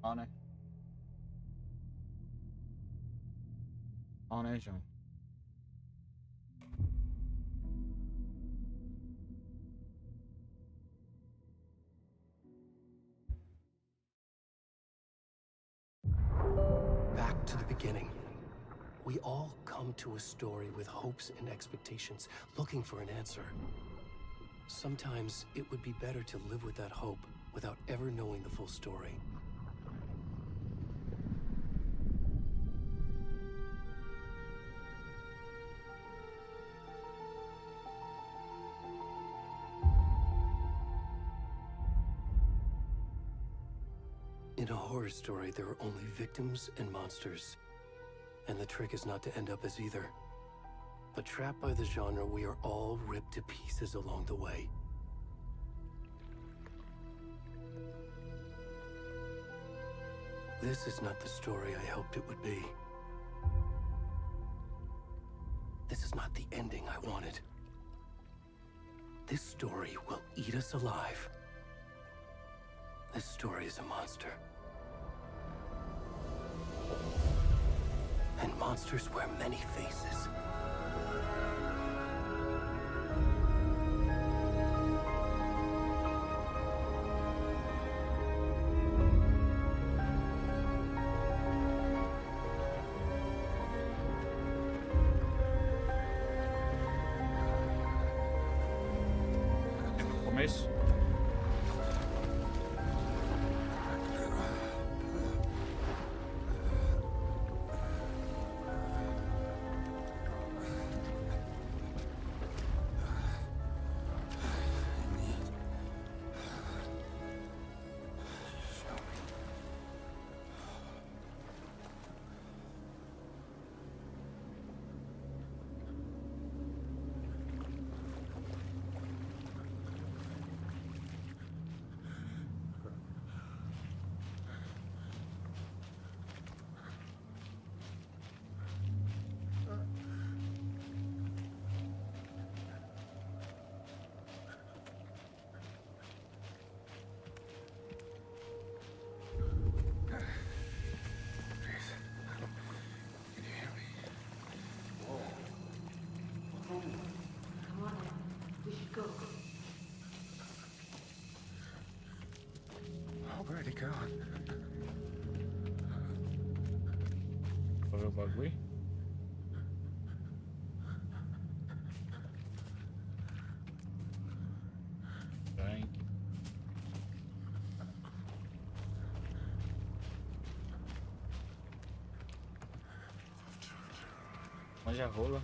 Ó, né? Ó, né, João? Back to the beginning. We all come to a story with hopes and expectations, looking for an answer. Sometimes it would be better to live with that hope without ever knowing the full story. In a horror story, there are only victims and monsters. And the trick is not to end up as either. But trapped by the genre, we are all ripped to pieces along the way. This is not the story I hoped it would be. This is not the ending I wanted. This story will eat us alive. This story is a monster. And monsters wear many faces. No começo? Come on now. We should go. Where'd he go? Pra ver o bagulho? Bem. Onde a rola?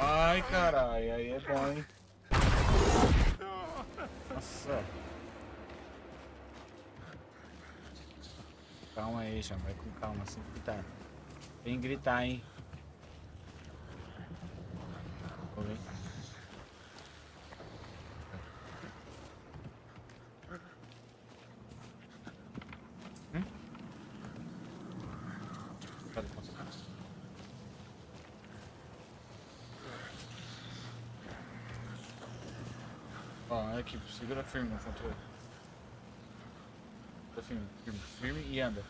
Ai, caralho, aí é bom, hein? Nossa. Calma aí, João, vai com calma, sem gritar. Sem gritar, hein? Vou ver. Hum? Cadê? Ó, aqui, segura firme no controle. Tá firme, firme, firme e anda.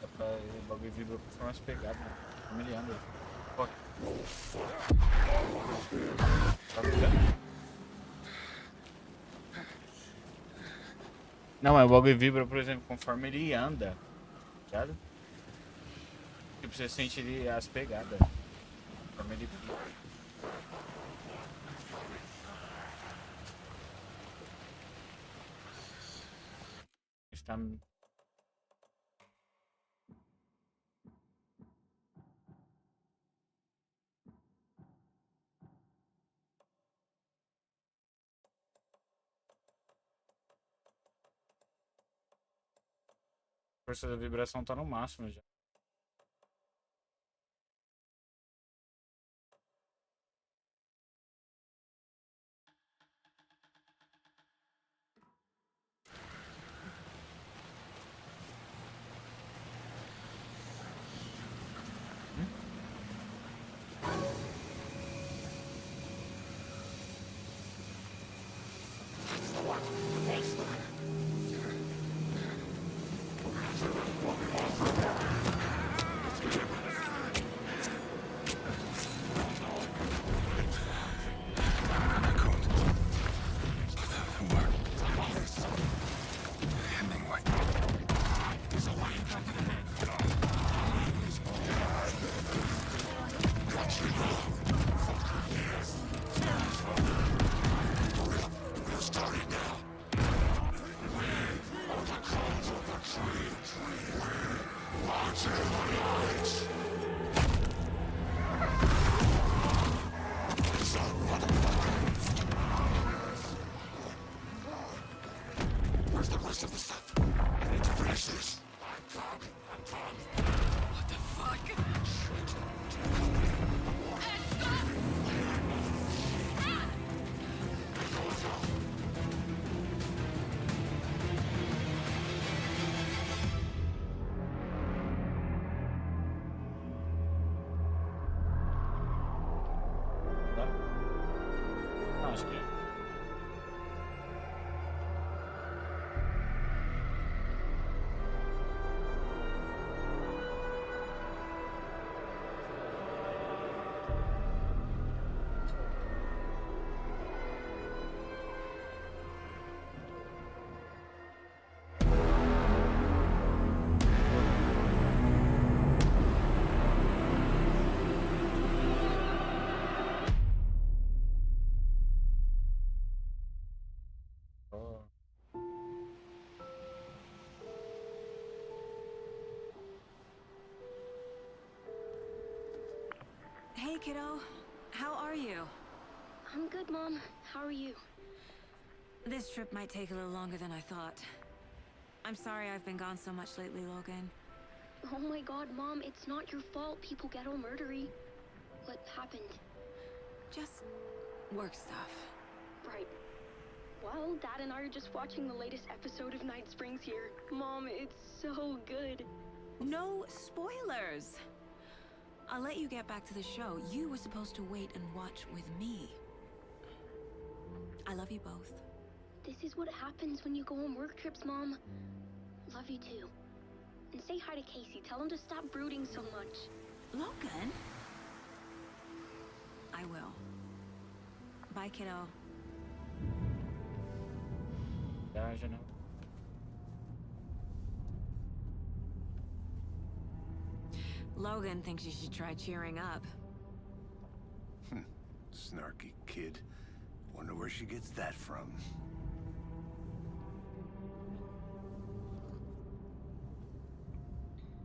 Dá pra o bagulho vibra conforme mais pegado, né? Como ele anda. Ó. Tá vendo? Não, mas o bagulho vibra, por exemplo, conforme ele anda. Tá ligado? Tipo, você sente ele, as pegadas. Conforme ele. Está. força da vibração tá no máximo já. Acho que é. Oh. Hey, kiddo. How are you? I'm good, Mom. How are you? This trip might take a little longer than I thought. I'm sorry I've been gone so much lately, Logan. Oh my god, Mom, it's not your fault people get all murdery. What happened? Just work stuff. Right. Well, Dad and I are just watching the latest episode of Night Springs here. Mom, it's so good. No spoilers! I'll let you get back to the show. You were supposed to wait and watch with me. I love you both. This is what happens when you go on work trips, Mom. Love you too. And say hi to Casey. Tell him to stop brooding so much. Logan? I will. Bye, kiddo. Viagem, né? Logan thinks you should try cheering up. Snarky kid. Wonder where she gets that from.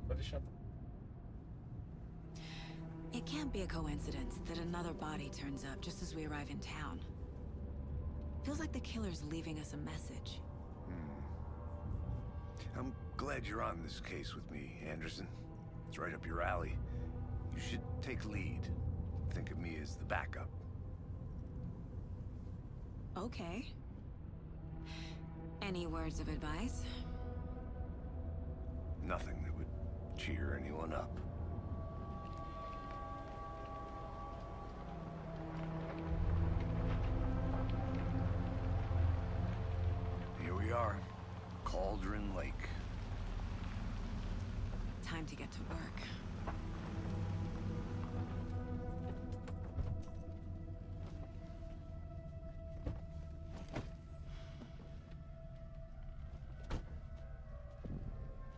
Vou deixar. It can't be a coincidence that another body turns up just as we arrive in town. Feels like the killer's leaving us a message. I'm glad you're on this case with me, Anderson. It's right up your alley. You should take lead. Think of me as the backup. Okay. Any words of advice? Nothing that would cheer anyone up. Here we are. Cauldron Lake. Time to get to work.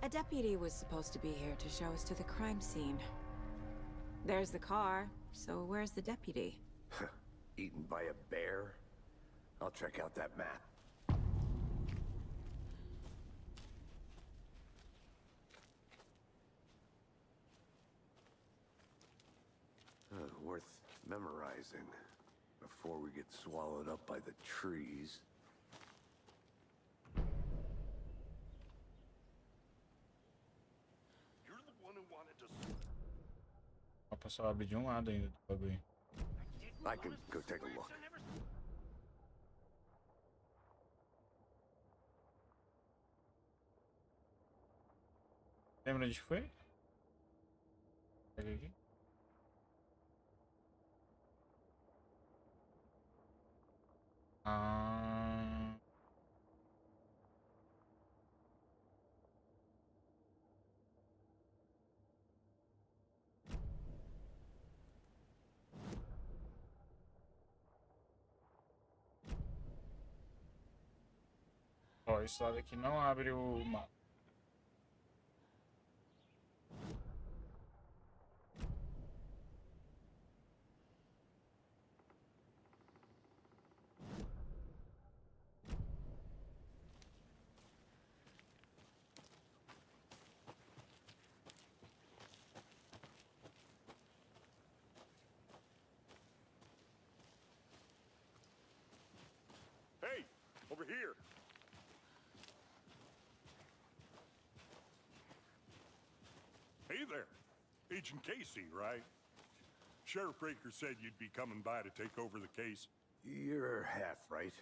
A deputy was supposed to be here to show us to the crime scene. There's the car, so where's the deputy? Eaten by a bear? I'll check out that map. Worth memorizing before we get swallowed up by the trees. pra só abrir de um lado ainda do bagulho. I can go take a look. Lembra onde foi? Pega aqui. Ah... Ó, esse lado aqui não abre o mapa. Hey, over here. Hey there. Agent Casey, right? Sheriff Breaker said you'd be coming by to take over the case. You're half right.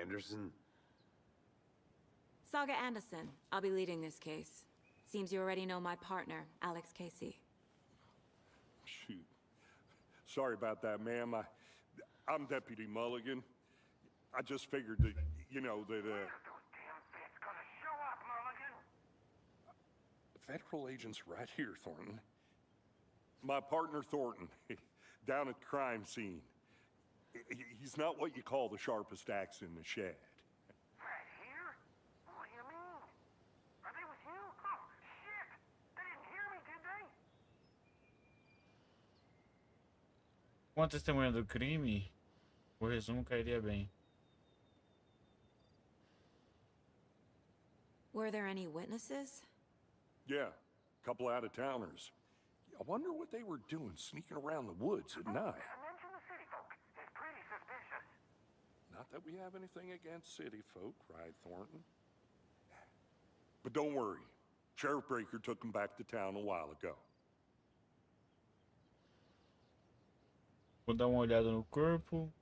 Anderson? Saga Anderson. I'll be leading this case. Seems you already know my partner, Alex Casey. Shoot. Sorry about that, ma'am. I'm Deputy Mulligan. I just figured that, you know, that, Federal agents right here, Thornton. My partner, Thornton, down at the crime scene. He's not what you call the sharpest axe in the shed. Right here? What do you mean? Are they with you? Oh, shit! They didn't hear me, did they? Com a testemunha do crime, o resumo cairia bem. Were there any witnesses? Yeah, a couple out-of-towners. I wonder what they were doing sneaking around the woods at night. Mention the city folk. It's pretty suspicious. Not that we have anything against city folk, right, Thornton? But don't worry. Sheriff Breaker took them back to town a while ago. Vou dar uma olhada no corpo.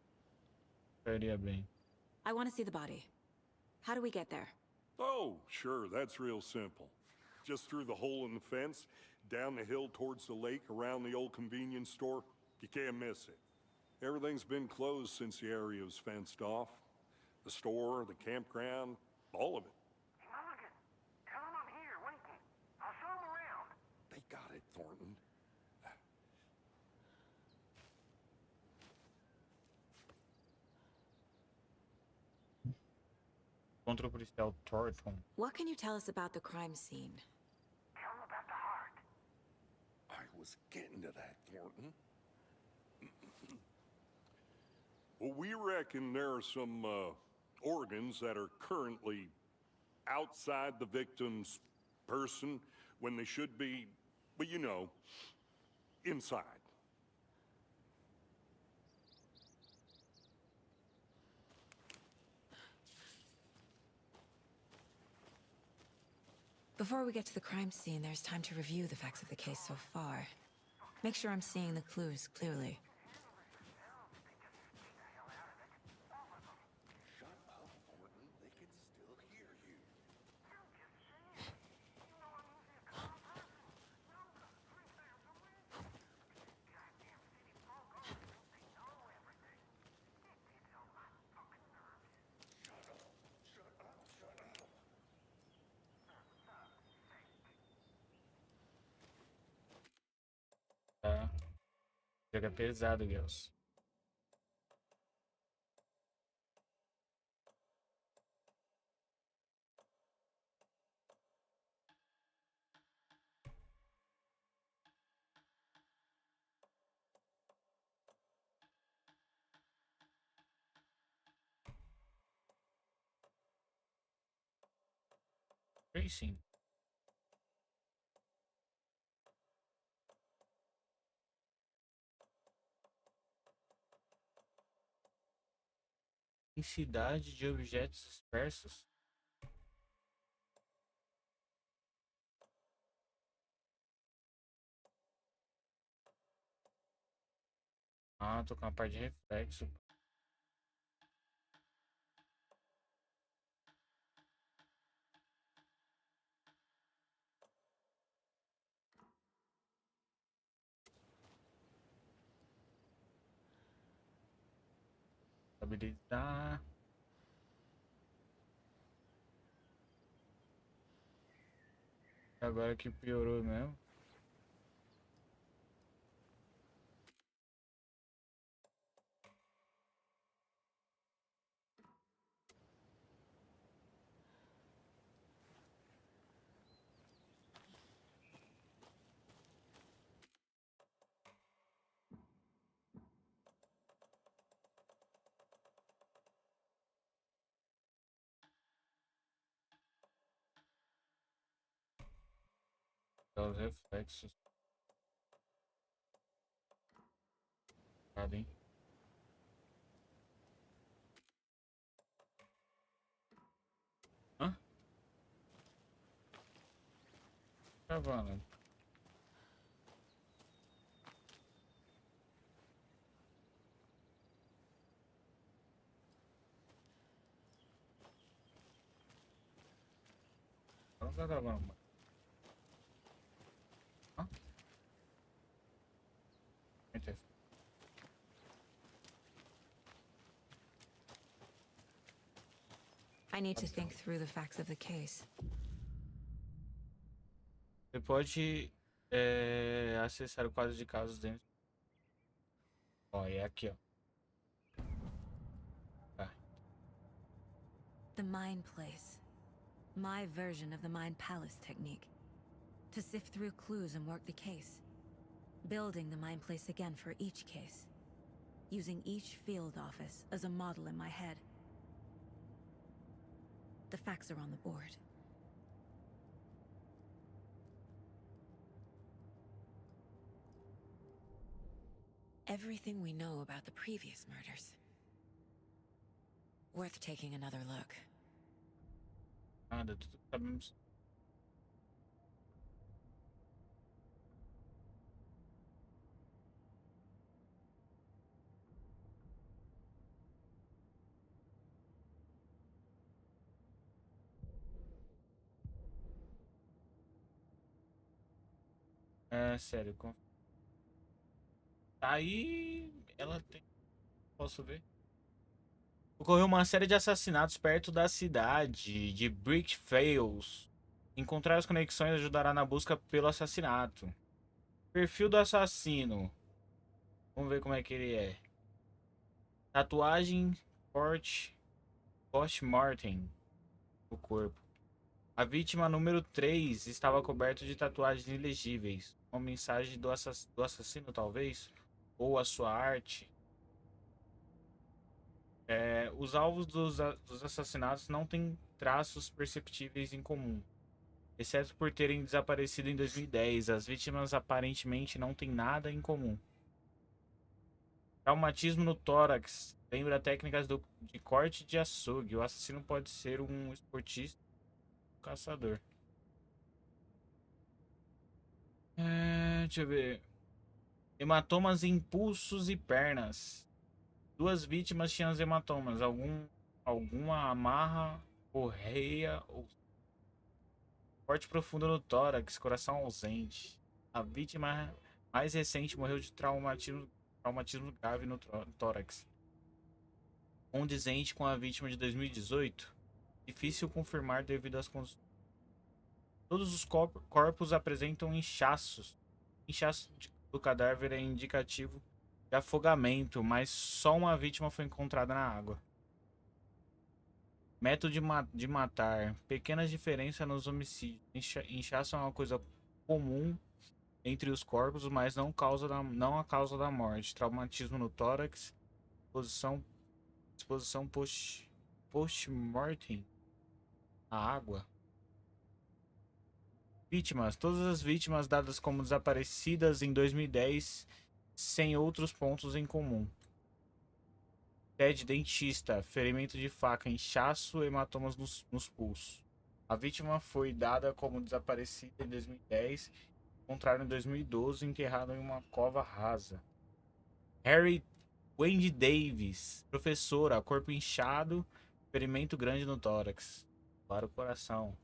Cairia bem. I want to see the body. How do we get there? Oh, sure, that's real simple. Just through the hole in the fence, down the hill towards the lake, around the old convenience store. You can't miss it. Everything's been closed since the area was fenced off. The store, the campground, all of it. Hey, Mulligan, tell them I'm here waiting. I'll show them around. They got it, Thornton. Contra o policial Thornton. What can you tell us about the crime scene? Tell them about the heart. I was getting to that, Thornton. Well, we reckon there are some organs that are currently outside the victim's person when they should be, well, you know, inside. Before we get to the crime scene, there's time to review the facts of the case so far. Make sure I'm seeing the clues clearly. Shut up, Thornton. They can still hear you. Tá. Joga pesado, Gels. Racing. Densidade de objetos dispersos. Ah, tô com uma parte de reflexo. Habilitar. Agora que piorou mesmo. Os reflexos. Hein? Hã? Cavalo. Não tá gravando. Hã? Entendi. I need to think through the facts of the case. Você pode acessar o quadro de casos dentro. Ó, é aqui, ó. Tá. The Mind Place. My version of the Mind Palace technique. To sift through clues and work the case. Building the Mind Place again for each case. Using each field office as a model in my head. The facts are on the board. Everything we know about the previous murders. Worth taking another look. Nada, tudo que sabemos. É sério. Aí ela tem. Posso ver? Ocorreu uma série de assassinatos perto da cidade de Brickfields. Encontrar as conexões ajudará na busca pelo assassinato. Perfil do assassino. Vamos ver como é que ele é. Tatuagem, porte, post-mortem no corpo. A vítima número 3 estava coberto de tatuagens ilegíveis. Uma mensagem do assassino, talvez? Ou a sua arte? Os alvos dos assassinatos não têm traços perceptíveis em comum. Exceto por terem desaparecido em 2010, as vítimas aparentemente não têm nada em comum. Traumatismo no tórax. Lembra técnicas de corte de açougue. O assassino pode ser um esportista ou um caçador. Deixa eu ver. Hematomas em pulsos e pernas. Duas vítimas tinham os hematomas. Alguma amarra, correia ou corte profundo no tórax, coração ausente. A vítima mais recente morreu de traumatismo grave no tórax. Condizente com a vítima de 2018. Difícil confirmar devido às condições. Todos os corpos apresentam inchaços. Inchaço do cadáver é indicativo de afogamento, mas só uma vítima foi encontrada na água. Método de matar. Pequenas diferenças nos homicídios. Inchaço é uma coisa comum entre os corpos, mas não a causa da morte. Traumatismo no tórax. Exposição post-mortem à água. Vítimas. Todas as vítimas dadas como desaparecidas em 2010 sem outros pontos em comum. Ted dentista, ferimento de faca, inchaço, hematomas nos pulsos. A vítima foi dada como desaparecida em 2010, encontrada em 2012, enterrada em uma cova rasa. Harry Wendy Davis, professora, corpo inchado, ferimento grande no tórax. Para o coração.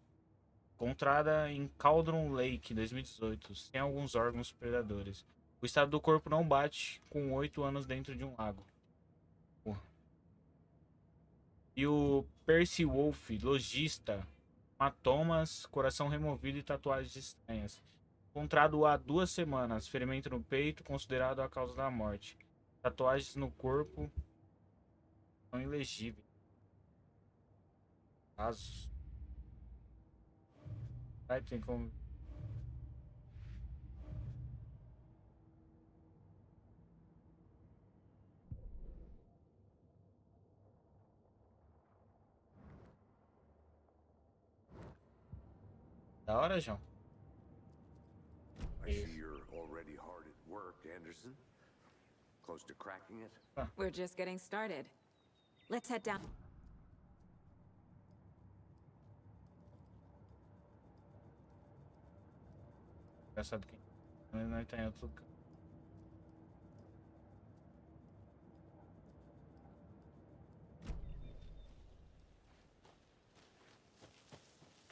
Encontrada em Cauldron Lake, 2018, sem alguns órgãos predadores. O estado do corpo não bate com 8 anos dentro de um lago. Porra. E o Percy Wolf, lojista, hematomas, coração removido e tatuagens estranhas. Encontrado há 2 semanas, ferimento no peito, considerado a causa da morte. Tatuagens no corpo são ilegíveis. Casos. Ai, tem como. Da hora, João. I see you're already hard at work, Anderson. Close to cracking it? We're just getting started. Let's head down. Engraçado que não tem outro lugar.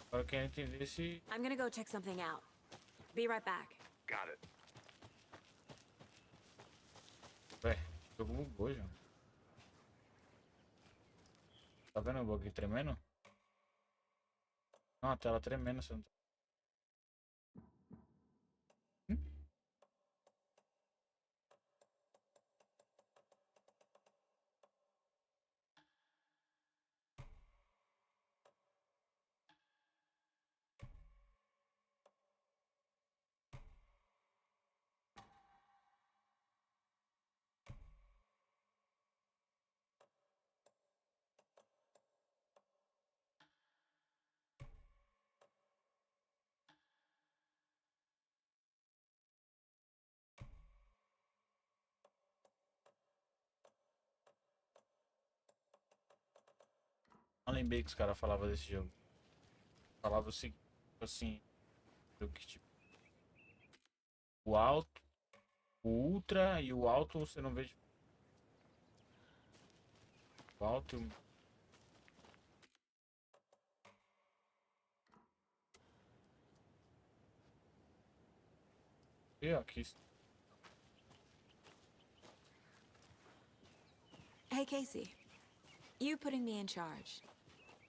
Agora eu quero entender se. I'm gonna go check something out. Be right back. Got it. Ué, o jogo bugou, João. Tá vendo o bug tremendo? Não, a tela tremendo. Você não tá... Não lembrei que os caras falavam desse jogo. Falava o seguinte, assim, do que tipo, o alto, o ultra e o alto você não vê de... O alto e o... E aqui. Hey, Casey. You putting me in charge.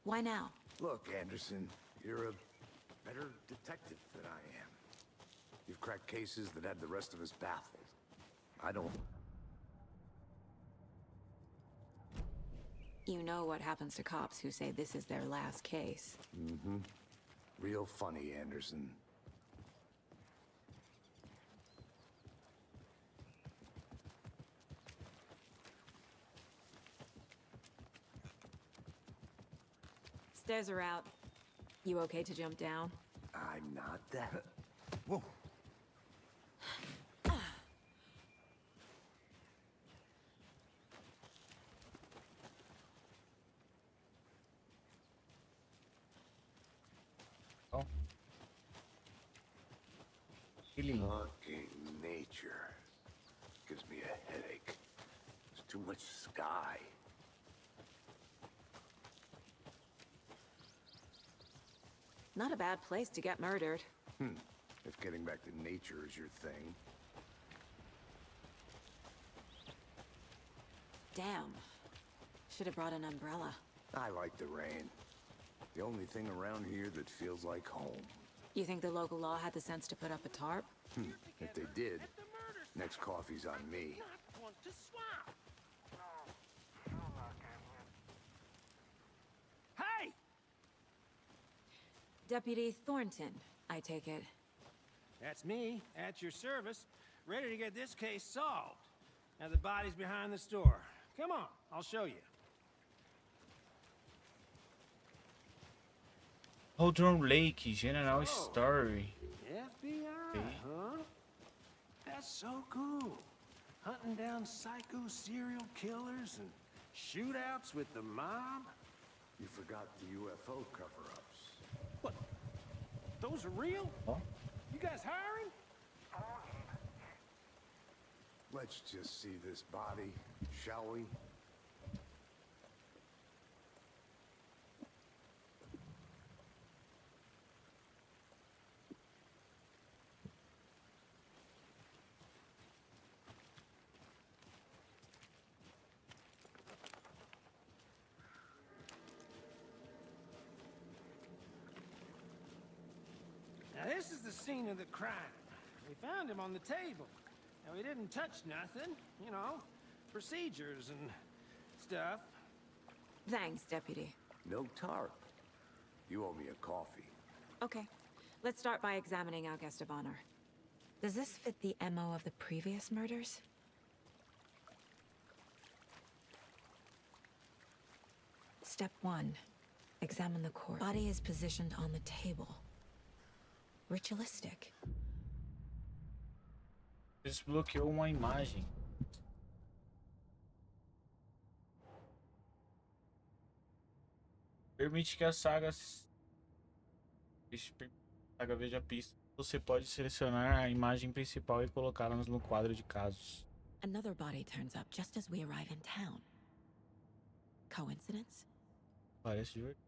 Why now? Look, Anderson, you're a better detective than I am. You've cracked cases that had the rest of us baffled. I don't... You know what happens to cops who say this is their last case. Mm-hmm. Real funny, Anderson. Stairs are out. You okay to jump down? I'm not that... Whoa. Oh. Feeling. Fucking nature. Gives me a headache. There's too much sky. Not a bad place to get murdered. If getting back to nature is your thing. Damn. Should have brought an umbrella. I like the rain. The only thing around here that feels like home. You think the local law had the sense to put up a tarp? If they did, next coffee's on me. Hey! Deputy Thornton, I take it. That's me, at your service, ready to get this case solved. Now the body's behind the store. Come on, I'll show you. Cauldron Lake, General Story. FBI, huh? That's so cool. Hunting down psycho serial killers and shootouts with the mob. You forgot the UFO cover-ups. What? Those are real? Huh? You guys hiring? Let's just see this body, shall we? Now this is the scene of the crime. We found him on the table. And we didn't touch nothing, you know, procedures and stuff. Thanks, Deputy. No tarp. You owe me a coffee. Okay, let's start by examining our guest of honor. Does this fit the MO of the previous murders? Step 1. Examine the corpse. Body is positioned on the table. Ritualistic. Desbloqueou uma imagem. Permite que a saga veja a pista. Você pode selecionar a imagem principal e colocá-la no quadro de casos. Another body turns up just as we arrive in town. Coincidence? Parece divertido.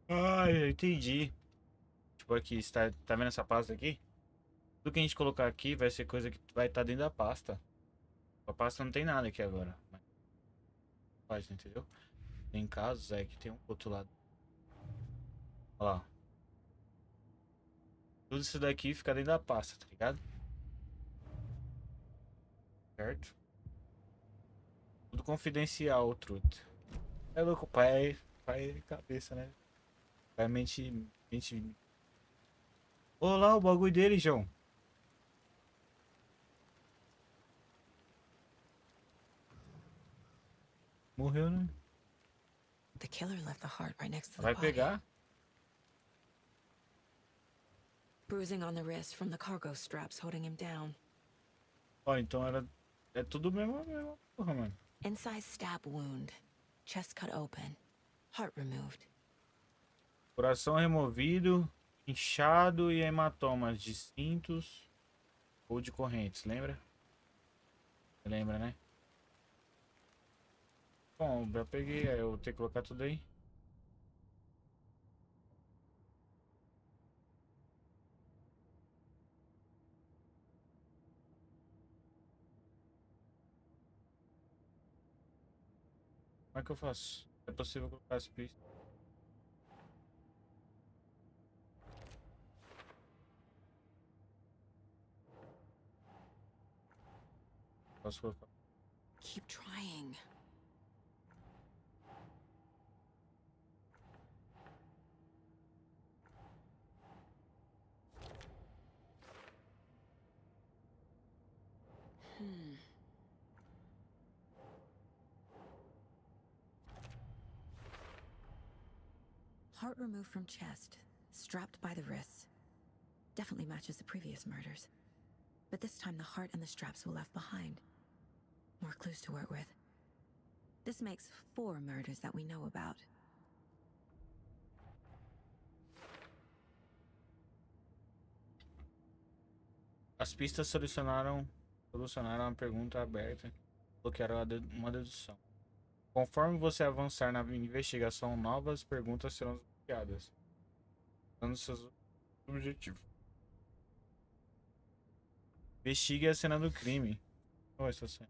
Ah, eu entendi. Tipo aqui, tá vendo essa pasta aqui? Tudo que a gente colocar aqui vai ser coisa que vai estar dentro da pasta. A pasta não tem nada aqui agora. Página, entendeu? Tem casos aí que tem um outro lado. Olha lá. Tudo isso daqui fica dentro da pasta, tá ligado? Certo? Tudo confidencial, truta. É louco, pai cabeça, né? Pai mente. Olha lá o bagulho dele, João. Morreu, né? The killer left the heart right next to the Vai body. pegar? Bruising on the wrist from the cargo straps holding him down. Ó, então é tudo mesmo, porra, mano. Inside stab wound. Chest cut open. Heart removed. Coração removido, inchado e hematomas de cintos ou de correntes, lembra? Lembra, né? Bom, já peguei, aí eu vou ter que colocar tudo aí. Como é que eu faço? É possível colocar as pistas? Posso colocar? Keep trying. Heart removed from chest, strapped by the wrists. Definitely matches the previous murders. But this time the heart and the straps were left behind. More clues to work with. This makes 4 murders that we know about. As pistas solucionaram a pergunta aberta, bloquearam uma dedução. Conforme você avançar na investigação, novas perguntas serão desbloqueadas, dando seus objetivos. Investigue a cena do crime. Qual é essa cena?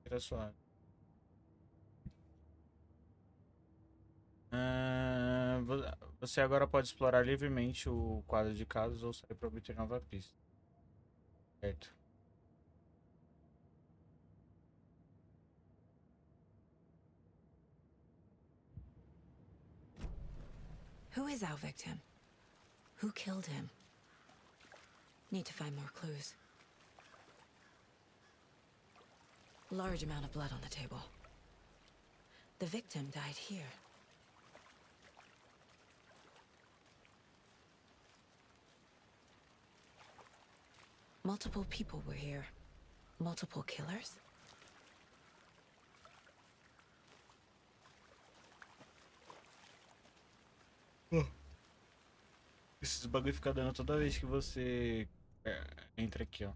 Era suave. Você agora pode explorar livremente o quadro de casos ou sair para obter nova pista. Certo. Who is our victim? Who killed him? Need to find more clues. Large amount of blood on the table. The victim died here. Multiple people were here. Multiple killers? Esses bagulho fica dando toda vez que você entra aqui, ó.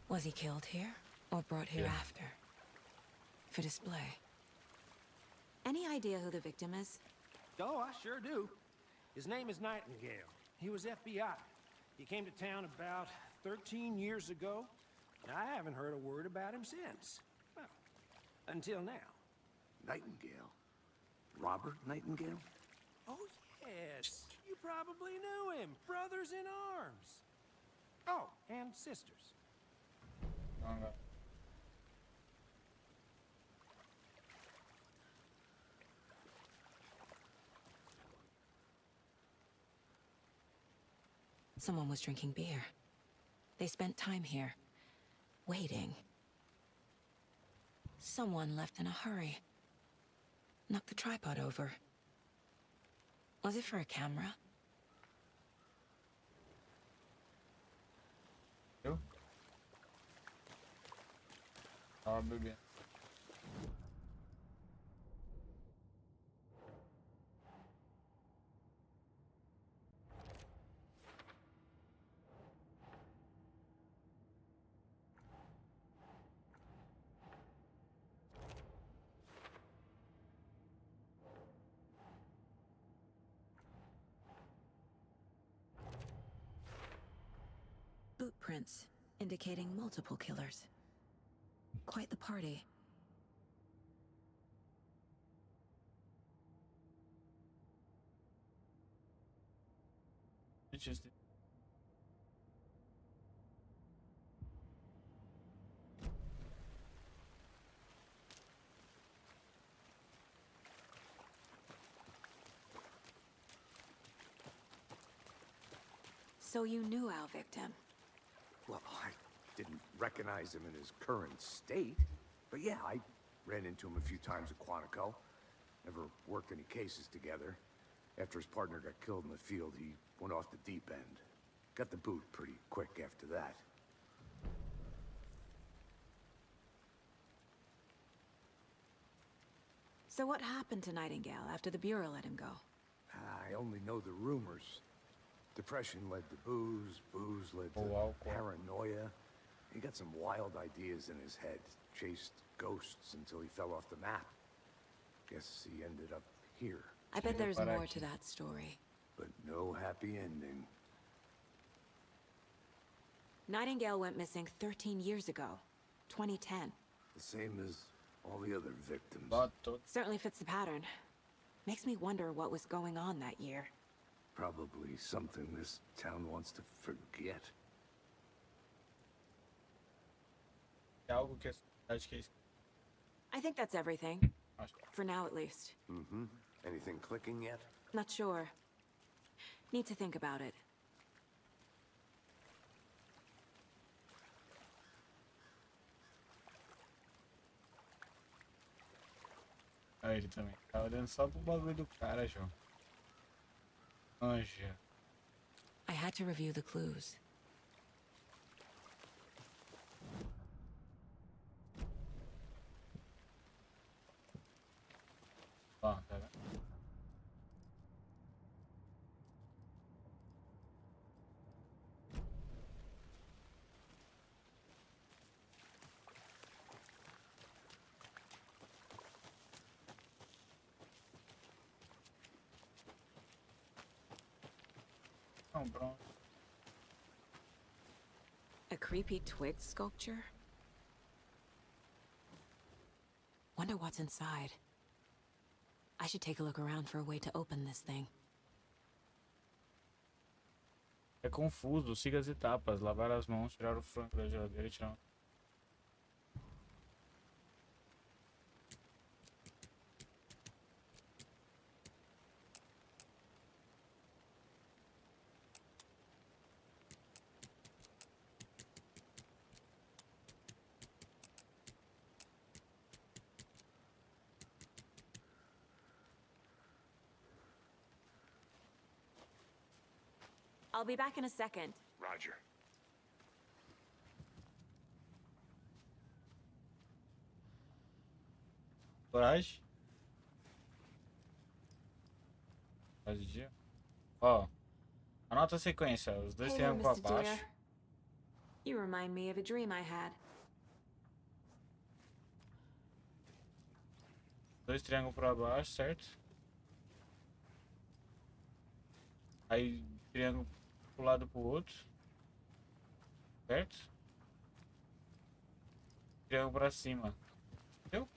Was he killed here or brought here Yeah. after? For display. Any idea who the victim is? Oh, I sure do. His name is Nightingale. He was FBI. He came to town about 13 years ago, and I haven't heard a word about him since. Well, until now. Nightingale? Robert Nightingale? Oh, yes. You probably knew him. Brothers in arms. Oh, and sisters. Someone was drinking beer. They spent time here, waiting. Someone left in a hurry. Knocked the tripod over. Was it for a camera? Eu? Tava bebendo. Boot prints, indicating multiple killers. Quite the party. Interesting. So you knew our victim? Well, I didn't recognize him in his current state. But yeah, I ran into him a few times at Quantico. Never worked any cases together. After his partner got killed in the field, he went off the deep end. Got the boot pretty quick after that. So what happened to Nightingale after the Bureau let him go? I only know the rumors. Depression led to booze, booze led to wow, cool. paranoia. He got some wild ideas in his head, chased ghosts until he fell off the map. Guess he ended up here, I bet there's But more actually- to that story. but no happy ending. Nightingale went missing 13 years ago. 2010. The same as all the other victims. Boto. Certainly fits the pattern. Makes me wonder what was going on that year. Probably something this town wants to forget. É algo que a sociedade quer esquecer. I think that's everything. Acho. For now, at least. Mm-hmm. Anything clicking yet? Not sure. Need to think about it. Aí ele também. Tá olhando só pro bagulho do cara, João. Anja. I had to review the clues. Ó, tá vendo? Não, pronto. A creepy twig sculpture? Wonder what's inside. I should take a look around for a way to open this thing. É confuso, siga as etapas, lavar as mãos, tirar o frango da geladeira e tirar. I'll be back in a second. Roger. Coragem. Faz de dia. Ó. Anota a sequência. Os dois Hey there, triângulos pra Mr. baixo. Deer. You remind me of a dream I had. Dois triângulos pra baixo, certo? Aí triângulo pro lado pro outro. Certo? Triângulo pra cima. Entendeu?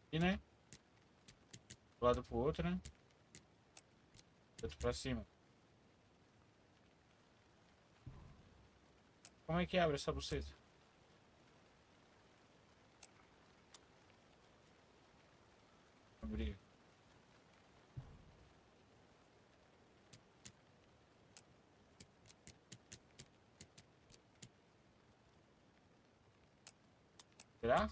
E né? Do lado pro outro, né? Outro pra cima. Como é que abre essa buceta? Abrir. Será?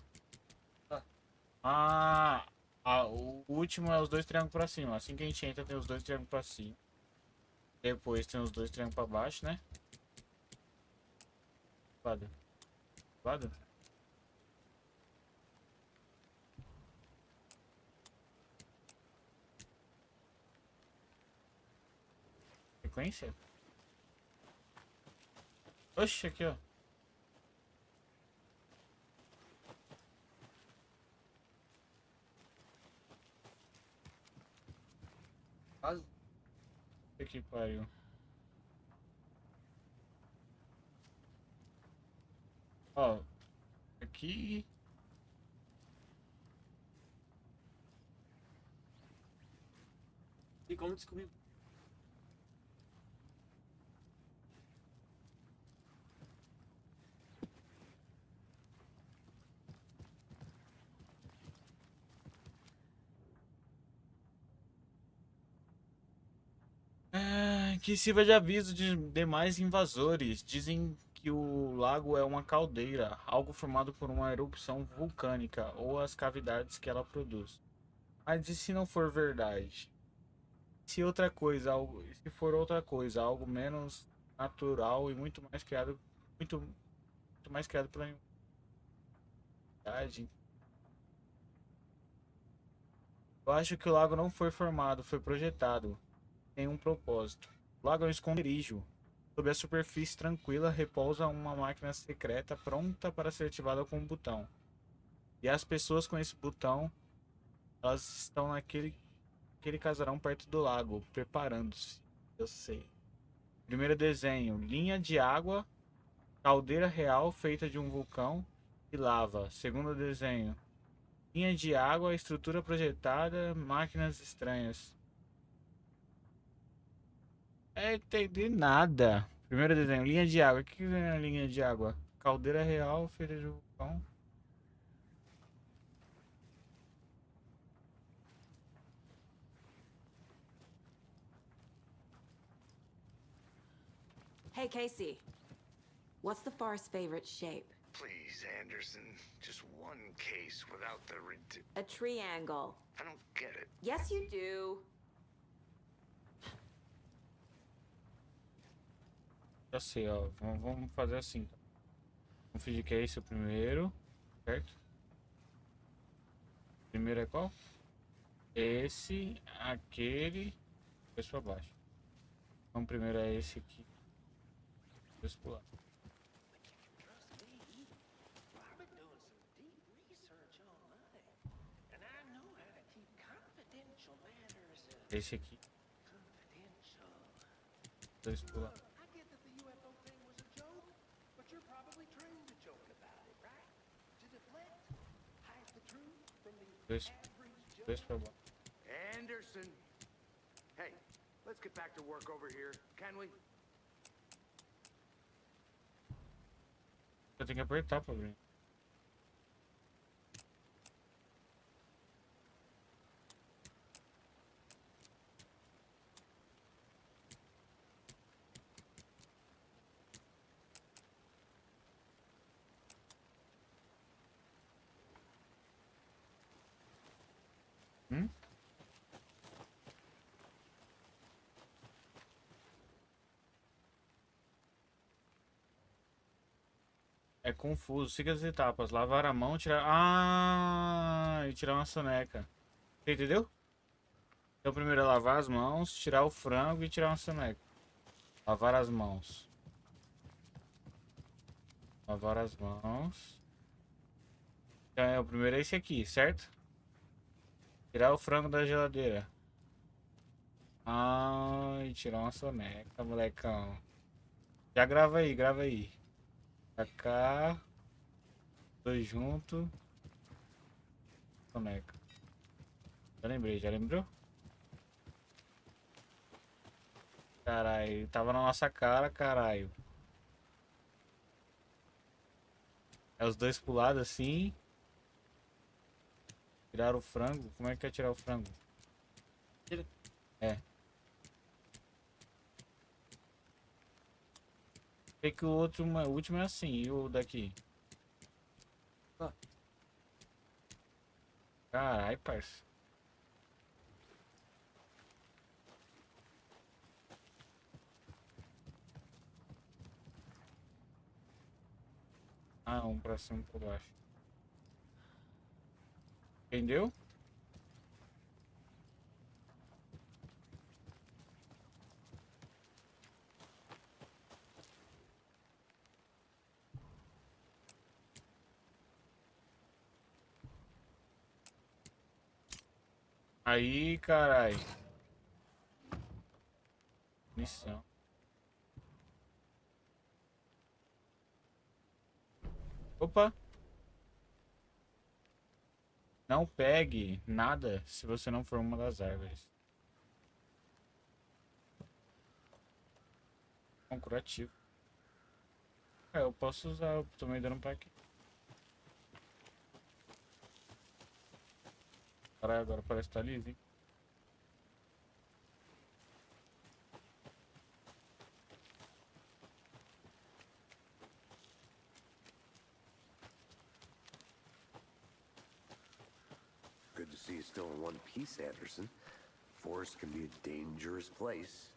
O último é os dois triângulos pra cima. Assim que a gente entra, tem os dois triângulos pra cima. Depois tem os dois triângulos pra baixo, né? Lado. Lado? Sequência? Oxe, aqui ó. Que pariu. Ó, aqui. E como descobrir? Que sirva de aviso de demais invasores. Dizem que o lago é uma caldeira, algo formado por uma erupção vulcânica ou as cavidades que ela produz. Mas e se não for verdade? Se outra coisa, se for outra coisa, algo menos natural e muito mais criado, muito mais criado pela humanidade. Eu acho que o lago não foi formado, foi projetado. Tem um propósito. O lago é um esconderijo. Sob a superfície tranquila repousa uma máquina secreta pronta para ser ativada com um botão. E as pessoas com esse botão, elas estão naquele casarão perto do lago, preparando-se. Eu sei. Primeiro desenho: linha de água, caldeira real feita de um vulcão e lava. Segundo desenho: linha de água, estrutura projetada, máquinas estranhas. Entendi nada. Primeiro desenho, linha de água. O que é a linha de água? Caldeira real feita de vulcão. Hey, Casey. What's the forest's favorite shape? Please, Anderson. Just one case without the A triangle. I don't get it. Yes, you do. Já sei, ó. Vamos fazer assim. Vamos fingir que é esse o primeiro. Certo? O primeiro é qual? Esse, aquele. Depois pra baixo. Então o primeiro é esse aqui. Depois pro lado. Esse aqui. Dois pro lado. Dois pra baixo. Anderson. Hey, let's get back to work over here, can we? Eu tenho que apertar pra abrir. Hum? É confuso. Siga as etapas. Lavar a mão, tirar... Ah! E tirar uma soneca. Você entendeu? Então primeiro é lavar as mãos, tirar o frango e tirar uma soneca. Lavar as mãos. Lavar as mãos. Então é, o primeiro é esse aqui, certo? Tirar o frango da geladeira. Ai, tirar uma soneca, molecão. Já grava aí, grava aí. Pra cá. Dois junto. Soneca. Já lembrei, já lembrou? Caralho, tava na nossa cara, caralho. É os dois pro lado assim. Tirar o frango? Como é que é tirar o frango? É. Sei que o último é assim, e o daqui? Caralho, parça. Ah, um pra cima e por baixo. Entendeu? Aí, caralho. Missão. Opa! Não pegue nada se você não for uma das árvores. É um curativo. É, eu posso usar, eu tô me dando pra aqui. Caralho, agora parece que tá liso, hein? Good to see you still in one piece, Anderson. Forest can be a dangerous place.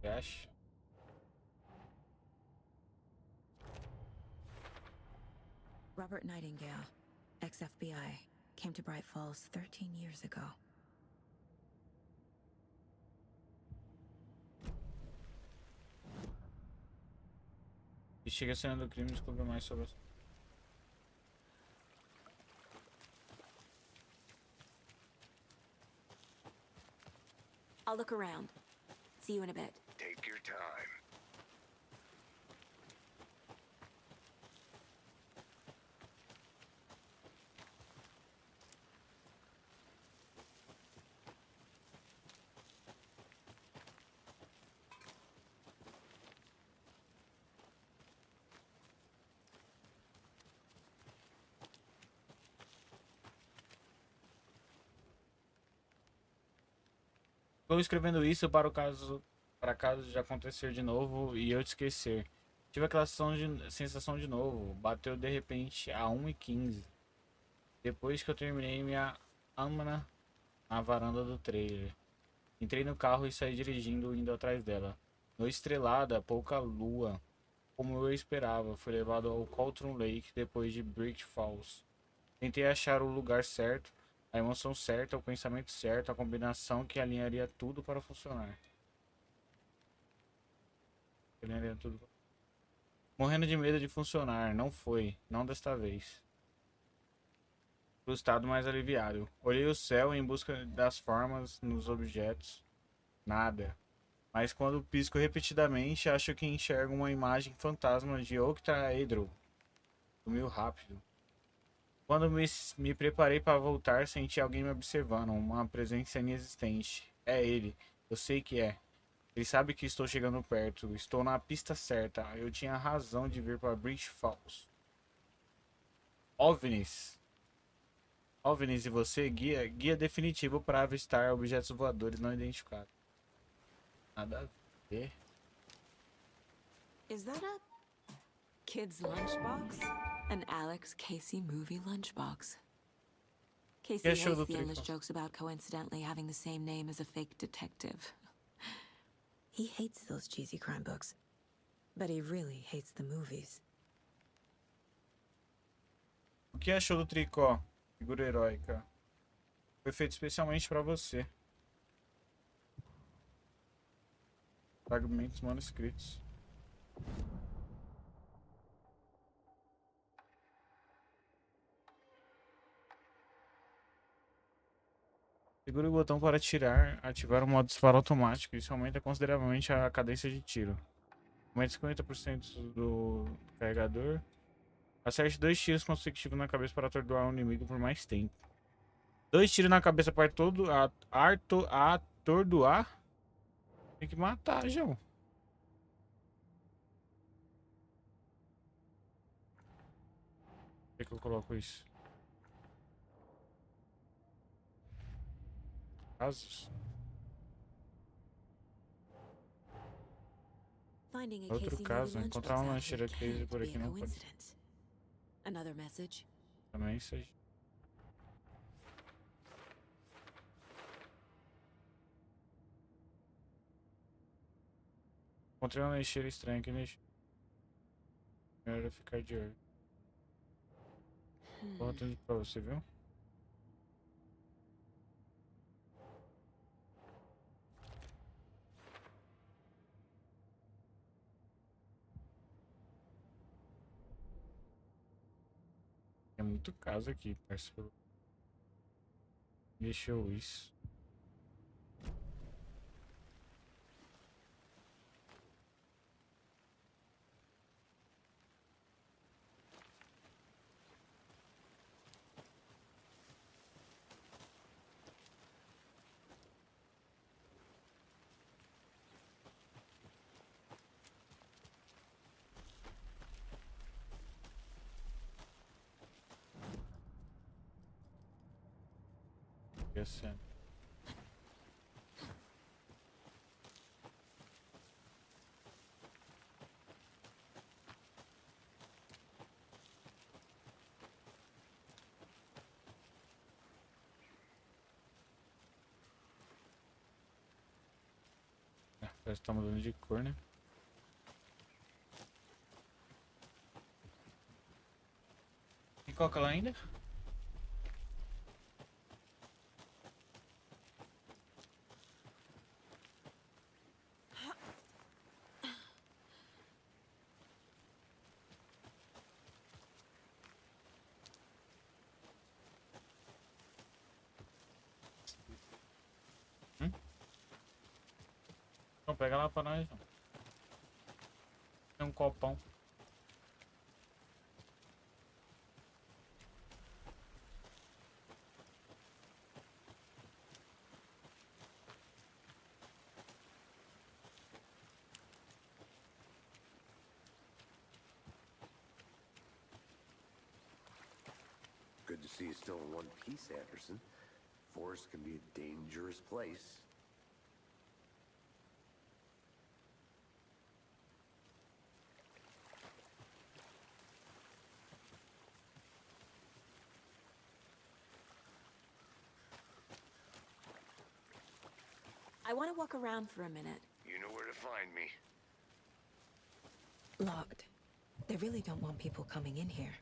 Acha? Robert Nightingale, ex-FBI, came to Bright Falls 13 years ago. E chega a cena do crime e descobre mais sobre as... I'll look around. See you in a bit. Take your time. Estou escrevendo isso para caso de acontecer de novo e eu te esquecer. Tive aquela sensação de novo. Bateu de repente a 1h15. Depois que eu terminei minha amana na varanda do trailer. Entrei no carro e saí dirigindo, indo atrás dela. Noite estrelada, pouca lua. Como eu esperava, fui levado ao Coltrane Lake depois de Brick Falls. Tentei achar o lugar certo, a emoção certa, o pensamento certo, a combinação que alinharia tudo para funcionar. Alinharia tudo. Morrendo de medo de funcionar, não foi, não desta vez. Frustrado, mais aliviado. Olhei o céu em busca das formas nos objetos. Nada. Mas quando pisco repetidamente, acho que enxergo uma imagem fantasma de octaedro. Sumiu rápido. Quando me preparei para voltar, senti alguém me observando, uma presença inexistente. É ele. Eu sei que é. Ele sabe que estou chegando perto. Estou na pista certa. Eu tinha razão de vir para Bridge Falls. OVNIs. OVNIs e você, guia definitivo para avistar objetos voadores não identificados. Nada a ver. Is that a kid's lunchbox? An Alex Casey movie lunchbox. Casey achou hates do the tricô? endless jokes about coincidentally having the same name as a fake detective. He hates those cheesy crime books, but he really hates the movies. O que achou do tricô? Figura heróica. Foi feito especialmente pra você. Fragmentos manuscritos. Segure o botão para ativar o modo disparo automático. Isso aumenta consideravelmente a cadência de tiro. Aumenta 50% do carregador. Acerte 2 tiros consecutivos na cabeça para atordoar o inimigo por mais tempo. 2 tiros na cabeça para atordoar? Tem que matar, João. Por que eu coloco isso? Casos. Finding a Outro Casey caso, movie encontrar uma lunchbox lancheira outfit Casey can't por be aqui a não pode. coincidence. Another message. Também seja. Encontrei uma lancheira estranha aqui nesse. Melhor ficar de olho. Voltando pra você, viu? Tem muito caso aqui, parceiro. Deixou isso. Esquecendo. Parece que tá mudando de cor, né? Tem coca lá ainda? Então pega lá pra nós. Ó. Tem um copão. Good to see you still in one piece, Anderson. Forest can be a dangerous place. I want to walk around for a minute. You know where to find me. Locked. They really don't want people coming in here.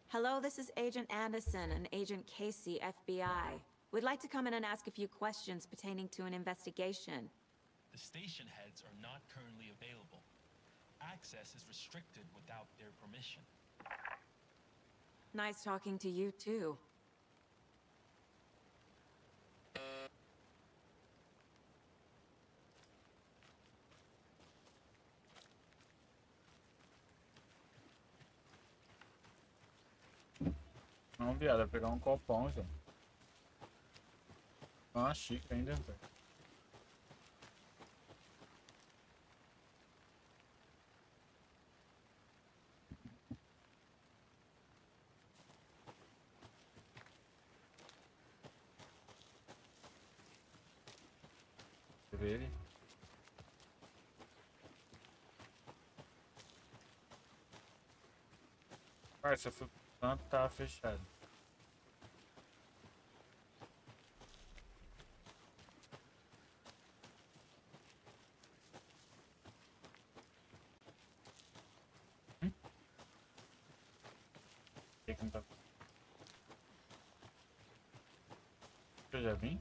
Hello, this is Agent Anderson and Agent Casey, FBI. We'd like to come in and ask a few questions pertaining to an investigation. The station heads are not currently available. Access is restricted without their permission. Nice talking to you, too. Não, viado, vai pegar um copão, já. Uma xícara ainda, velho. Você vê ele? Parça, eu fui pro canto, tava fechado. Tem que não tá... Eu já vim?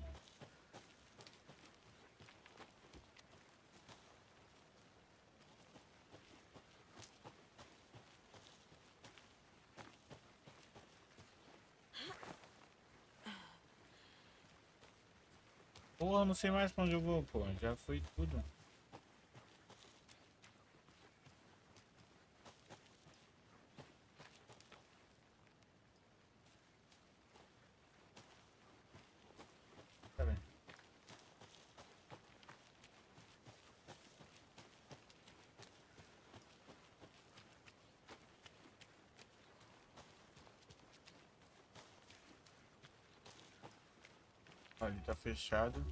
Porra, não sei mais pra onde eu vou, pô. Já foi tudo. Tá bem. Olha, ele tá fechado.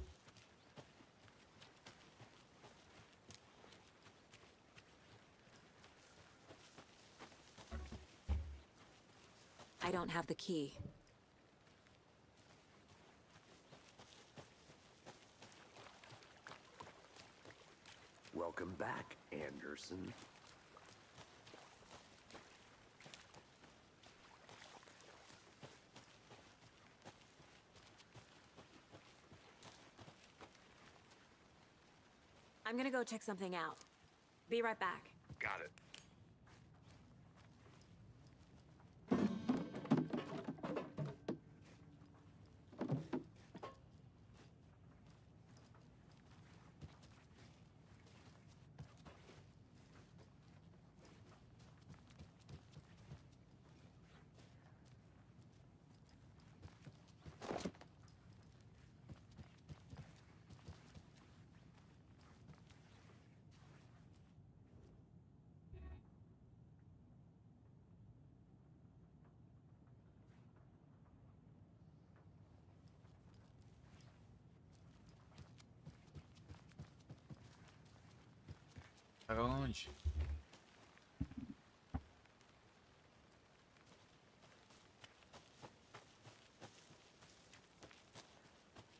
I don't have the key. Welcome back, Anderson. I'm gonna go check something out. Be right back. Got it. Para onde?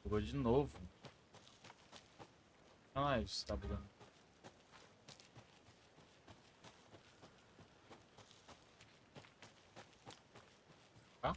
Bugou de novo. Olha lá, isso tá bugando. Tá?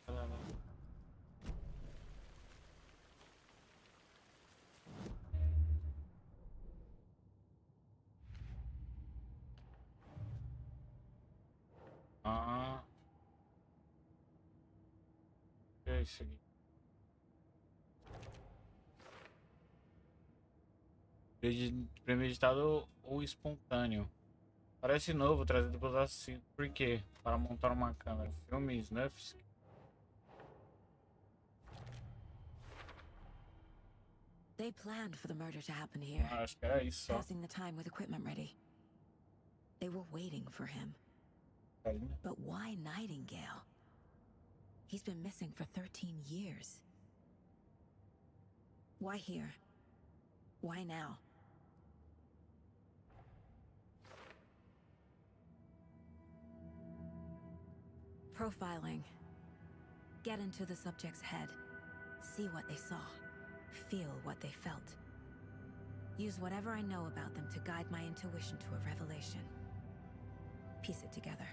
Olha lá. Ah, é isso aqui. Premeditado ou espontâneo. Parece novo, trazido pelos assassinos. Por quê? Para montar uma câmera. Filme Snuffs. They planned for the murder to happen here. Ah, acho que era isso só. Passing the time with equipment ready. They were waiting for him. But why Nightingale? He's been missing for 13 years. Why here? Why now? Profiling. Get into the subject's head. See what they saw. Feel what they felt. Use whatever I know about them to guide my intuition to a revelation. Piece it together.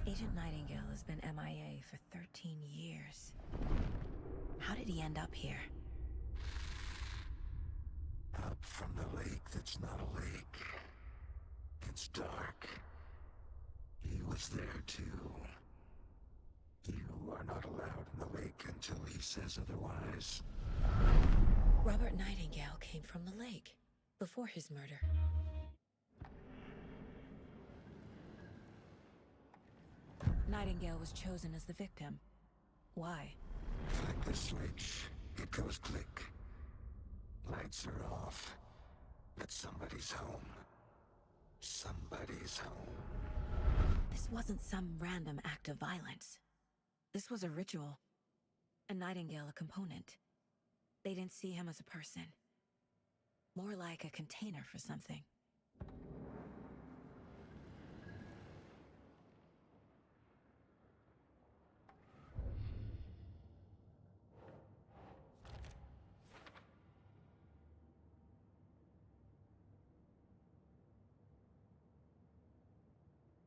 Agent Nightingale has been MIA for 13 years. How did he end up here? Up from the lake that's not a lake. It's dark. He was there too. You are not allowed in the lake until he says otherwise. Robert Nightingale came from the lake, before his murder. Nightingale was chosen as the victim. Why? Flick the switch. It goes click. Lights are off. But somebody's home. Somebody's home. This wasn't some random act of violence. This was a ritual. And Nightingale a component. They didn't see him as a person. More like a container for something.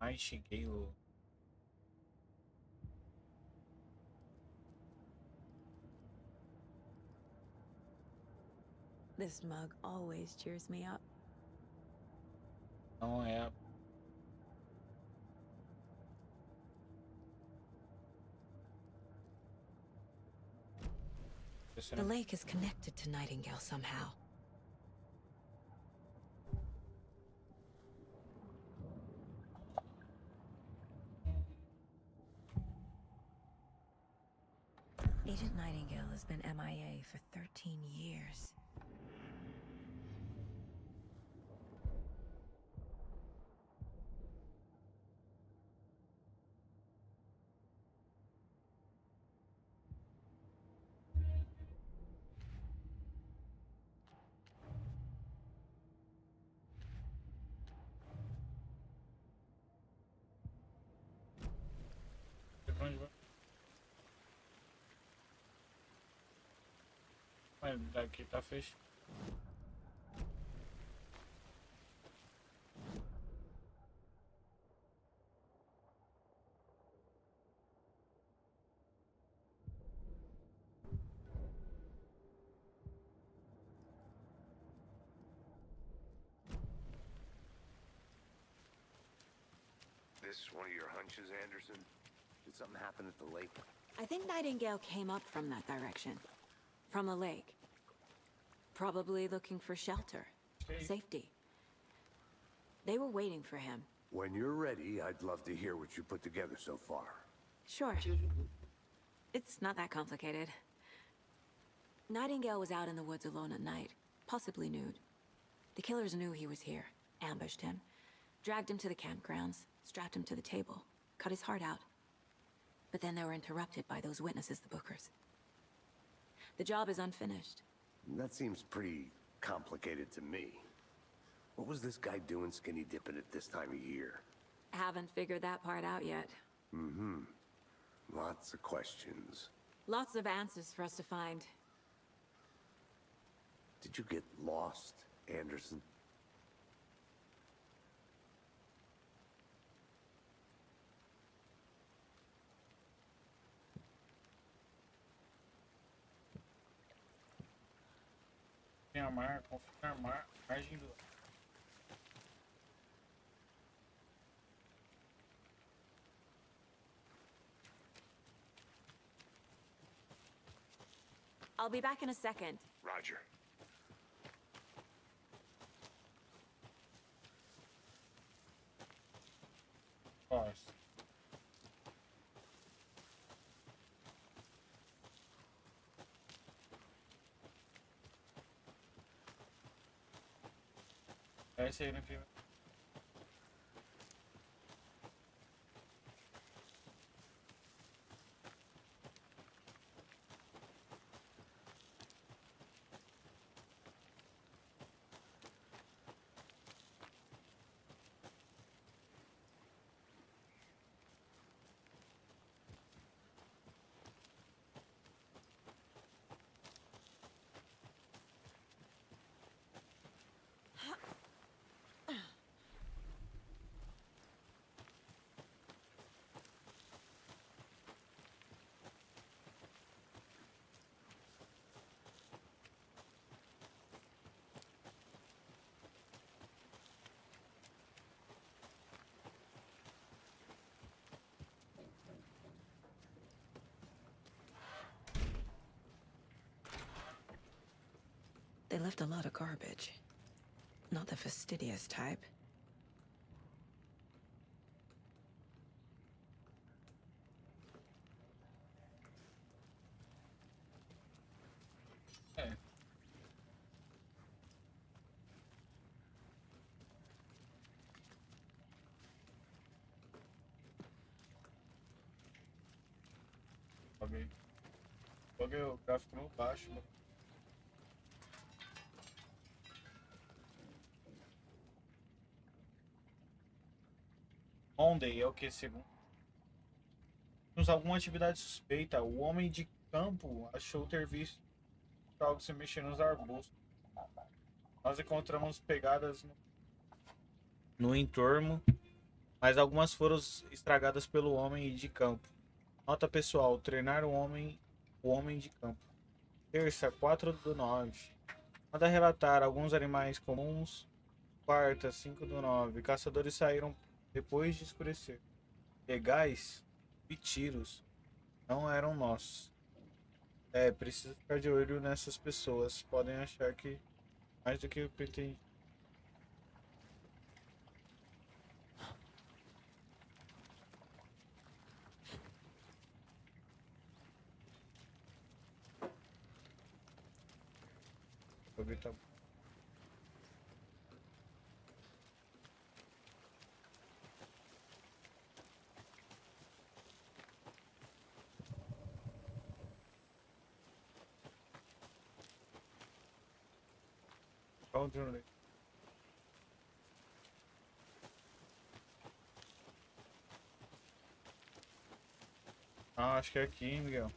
Nightingale. This mug always cheers me up. Oh, yeah. The lake is connected to Nightingale somehow. Agent Nightingale has been MIA for 13 years. Mas daqui tá fechado. This one of your hunches, Anderson? Did something happen at the lake? I think Nightingale came up from that direction. From the lake. Probably looking for shelter. Safety. They were waiting for him. When you're ready, I'd love to hear what you put together so far. Sure. It's not that complicated. Nightingale was out in the woods alone at night, possibly nude. The killers knew he was here, ambushed him, dragged him to the campgrounds, strapped him to the table, cut his heart out. But then they were interrupted by those witnesses, the Bookers. The job is unfinished. That seems pretty complicated to me. What was this guy doing skinny dipping at this time of year? Haven't figured that part out yet. Mm-hmm. Lots of questions. Lots of answers for us to find. Did you get lost, Anderson? Confirmar, confirmar, margem do... I'll be back in a second. Roger. Course. Vai ser no filme. They left a lot of garbage. Not the fastidious type. É. Joguei o gráfico no baixo. Monday é o que, segundo? Temos alguma atividade suspeita. O homem de campo achou ter visto algo se mexer nos arbustos. Nós encontramos pegadas no entorno, mas algumas foram estragadas pelo homem de campo. Nota pessoal: treinar o homem de campo. Terça, 4/9. Manda relatar alguns animais comuns. Quarta, 5/9. Caçadores saíram depois de escurecer. Legais e tiros não eram nossos. É, preciso ficar de olho nessas pessoas. Podem achar que mais do que eu pretendi. Vou ver, tá. Controle. Ah, acho que é aqui, Miguel.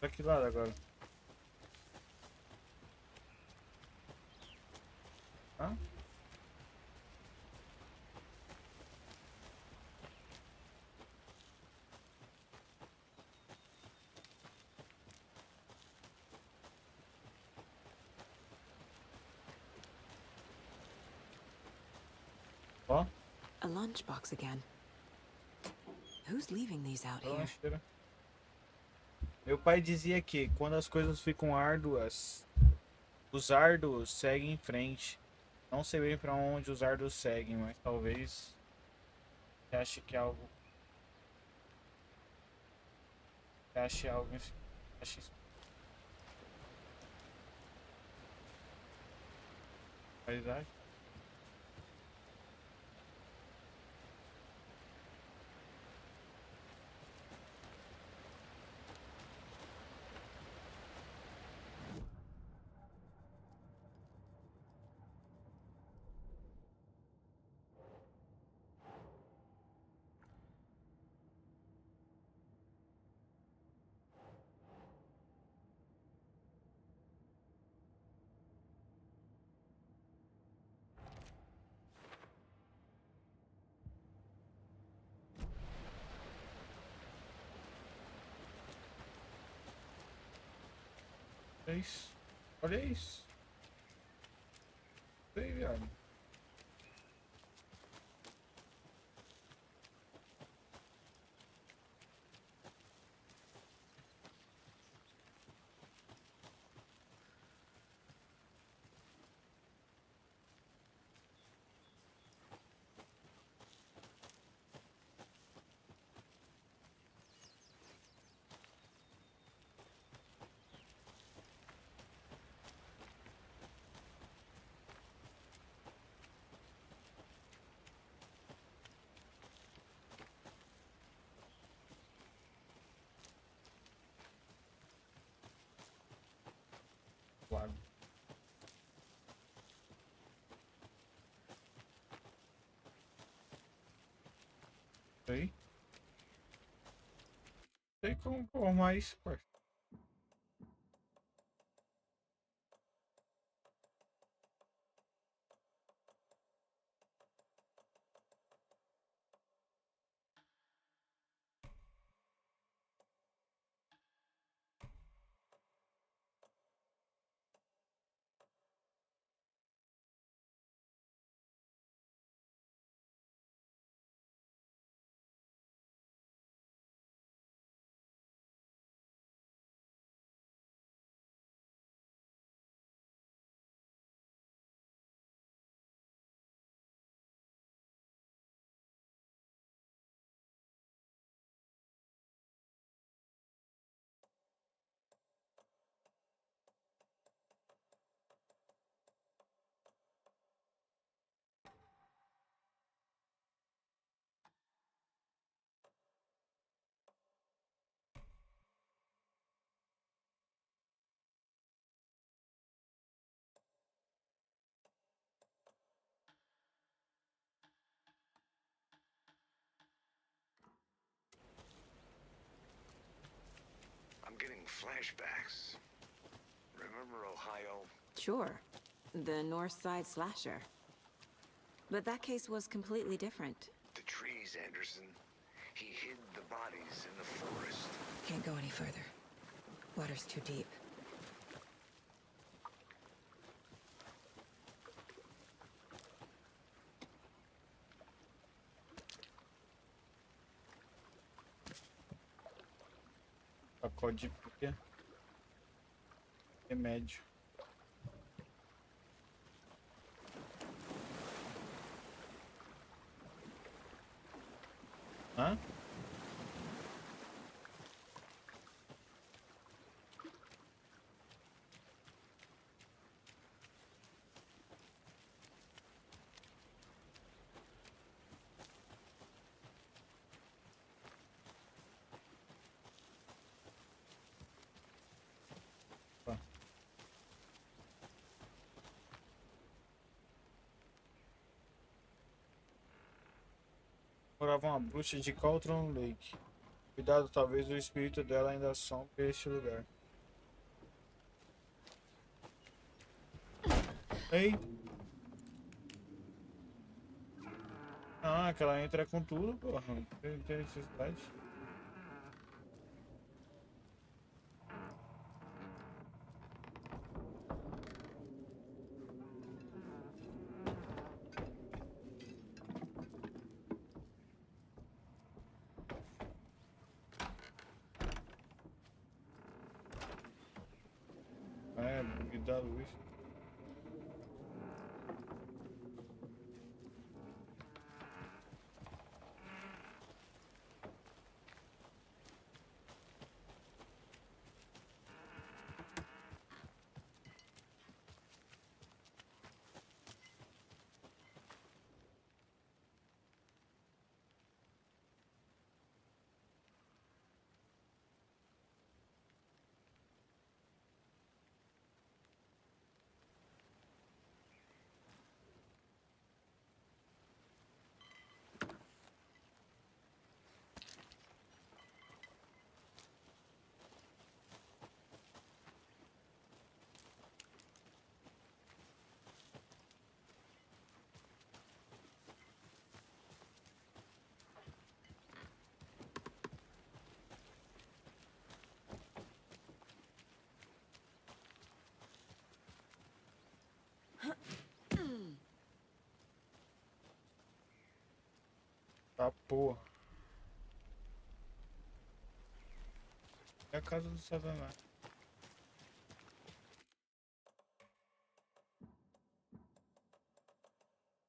Pra que lado agora? Hã? Ó. A lunchbox again. Who's leaving these out here? Lancheira. Meu pai dizia que quando as coisas ficam árduas, os árduos seguem em frente. Não sei bem pra onde os árduos seguem, mas talvez você ache que algo. Você ache algo. Ache isso. Paisagem. Olha isso. Olha isso. Bem, viado. Claro. Sei. Sei como mais, parça. flashbacks. Remember Ohio? Sure. The North Side slasher. But that case was completely different. The trees, Anderson. He hid the bodies in the forest. Can't go any further. Water's too deep. Pacote de pilha. Remédio. Hã? Morava uma bruxa de Cauldron Lake. Cuidado, talvez o espírito dela ainda assombre este lugar. Ei! Ah, que ela entra com tudo, porra. Não tem necessidade. É, bug da luz. Tá, porra. É a casa do Satanás.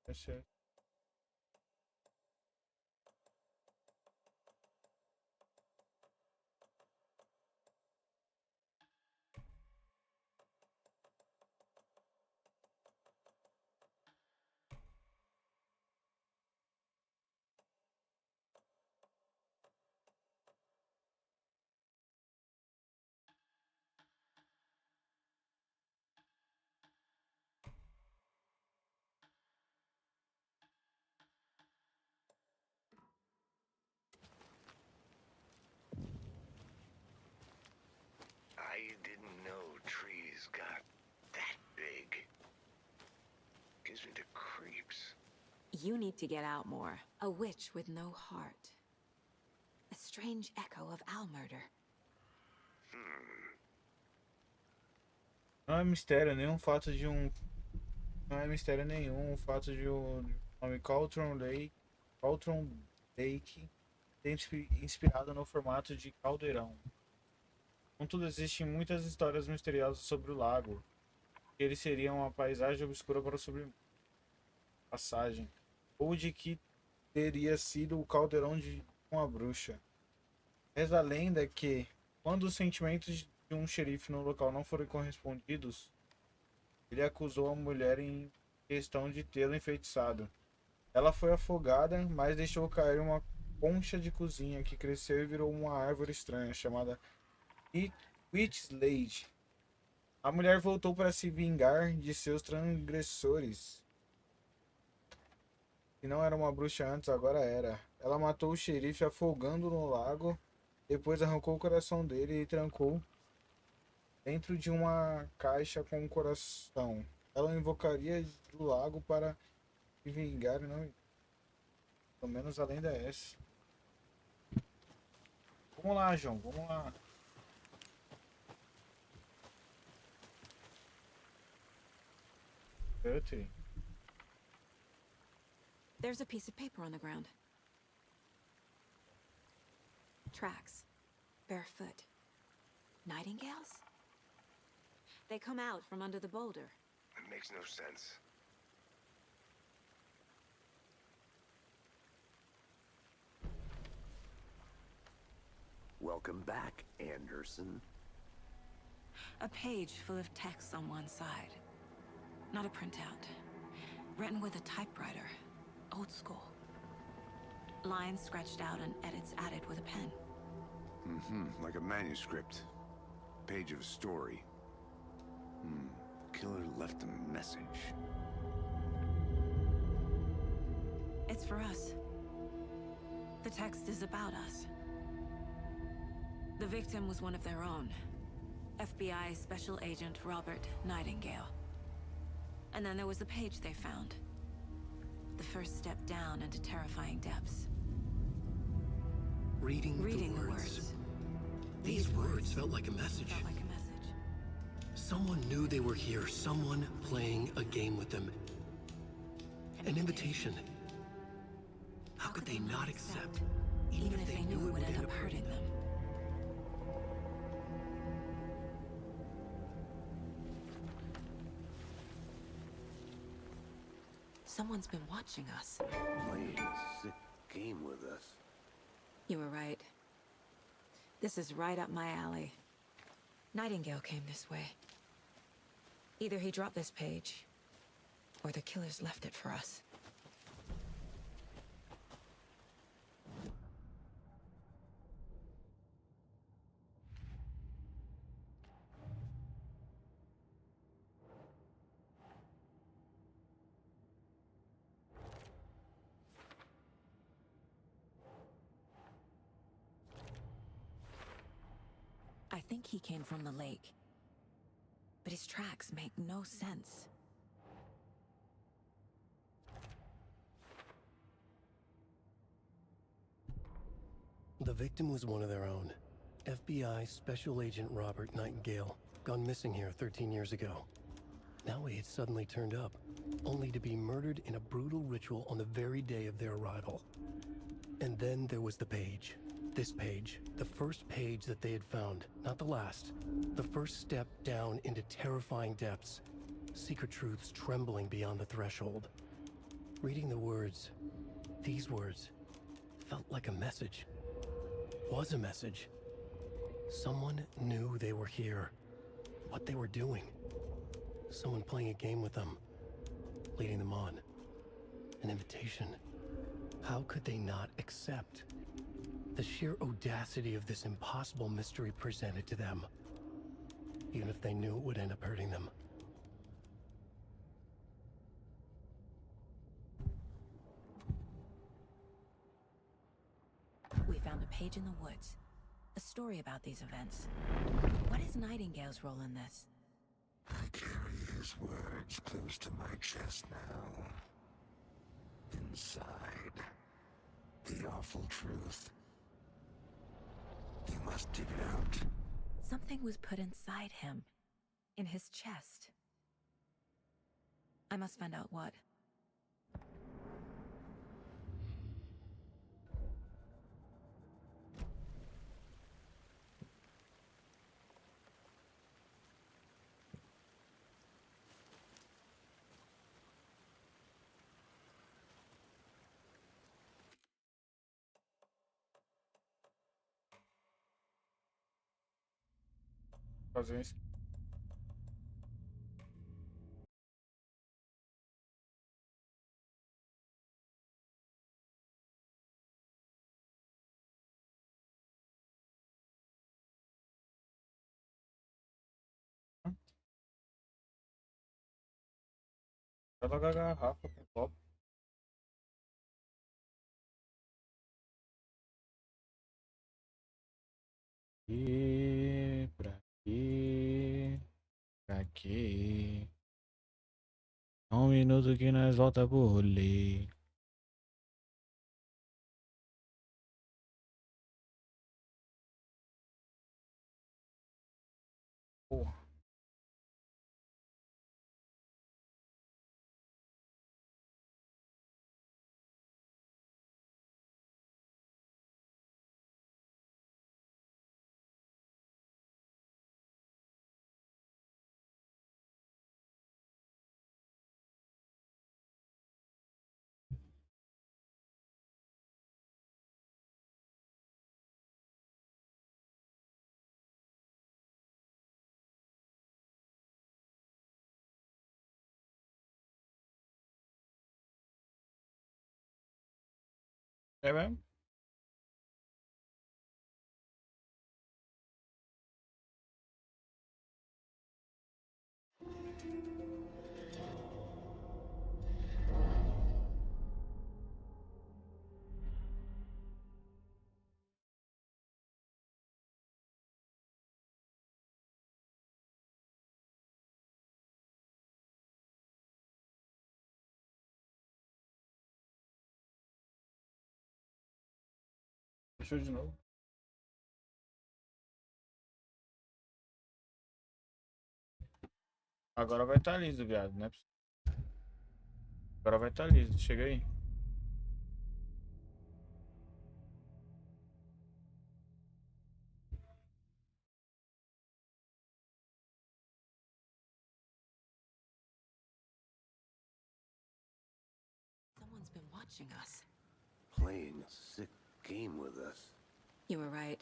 É certo. I didn't know trees got that big. Gives me the creeps. You need to get out more. A witch with no heart. A strange echo of owl murder. Não é mistério nenhum o fato de um. Não é mistério nenhum o fato de o nome Cauldron Lake ter inspirado no formato de caldeirão. Contudo, existem muitas histórias misteriosas sobre o lago. Que ele seria uma paisagem obscura para o passagem. Ou de que teria sido o caldeirão de uma bruxa. Reza a lenda que, quando os sentimentos de um xerife no local não foram correspondidos, ele acusou a mulher em questão de tê-lo enfeitiçado. Ela foi afogada, mas deixou cair uma concha de cozinha que cresceu e virou uma árvore estranha, chamada Witchslade. A mulher voltou para se vingar de seus transgressores. Se não era uma bruxa antes, agora era. Ela matou o xerife afogando no lago, depois arrancou o coração dele e trancou dentro de uma caixa com um coração. Ela o invocaria do lago para se vingar, não? Pelo menos a lenda é essa. Vamos lá, João, vamos lá. Dirty. There's a piece of paper on the ground. Tracks. Barefoot. Nightingales? They come out from under the boulder. It makes no sense. Welcome back, Anderson. A page full of text on one side. Not a printout. Written with a typewriter. Old school. Lines scratched out and edits added with a pen. Mm-hmm, like a manuscript. Page of a story. Killer left a message. It's for us. The text is about us. The victim was one of their own. FBI Special Agent Robert Nightingale. And then there was the page they found. The first step down into terrifying depths. Reading the words. These words felt like a message. Someone knew they were here. Someone playing a game with them. An invitation. How could they not accept, even if they knew it would end up hurting them? Someone's been watching us. Playing a sick game with us. You were right. This is right up my alley. Nightingale came this way. Either he dropped this page, or the killers left it for us. I think he came from the lake. But his tracks make no sense. The victim was one of their own. FBI Special Agent Robert Nightingale, gone missing here 13 years ago. Now he had suddenly turned up, only to be murdered in a brutal ritual on the very day of their arrival. And then there was the page. This page, the first page that they had found, not the last. The first step down into terrifying depths. Secret truths trembling beyond the threshold. Reading the words, these words, felt like a message. Was a message. Someone knew they were here. What they were doing. Someone playing a game with them. Leading them on. An invitation. How could they not accept? The sheer audacity of this impossible mystery presented to them. Even if they knew it would end up hurting them. We found a page in the woods. A story about these events. What is Nightingale's role in this? I carry his words close to my chest now. Inside, the awful truth. You must dig it out. Something was put inside him. In his chest. I must find out what. Fazer isso. Vai logo a garrafa com o copo. E pra quê? quê? Um minuto que nós volta pro rolê. Porra. É mesmo? Fechou de novo. Agora vai estar liso, viado, né? Agora vai estar liso. Chega aí. Someone's been watching us. Playing a sick game with us. You were right.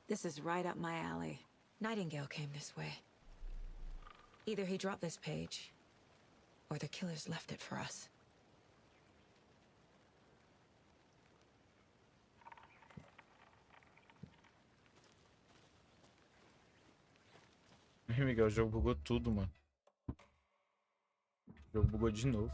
This is right up my alley. Nightingale came this way. Either he dropped this page, or the killers left it for us. Miguel, o jogo bugou tudo, mano. O jogo bugou de novo.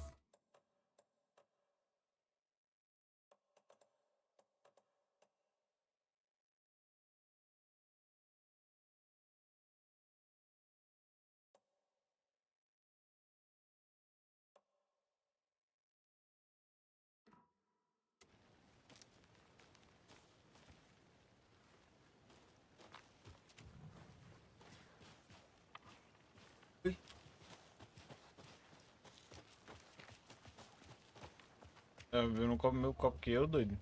Eu não como meu copo que eu, doido.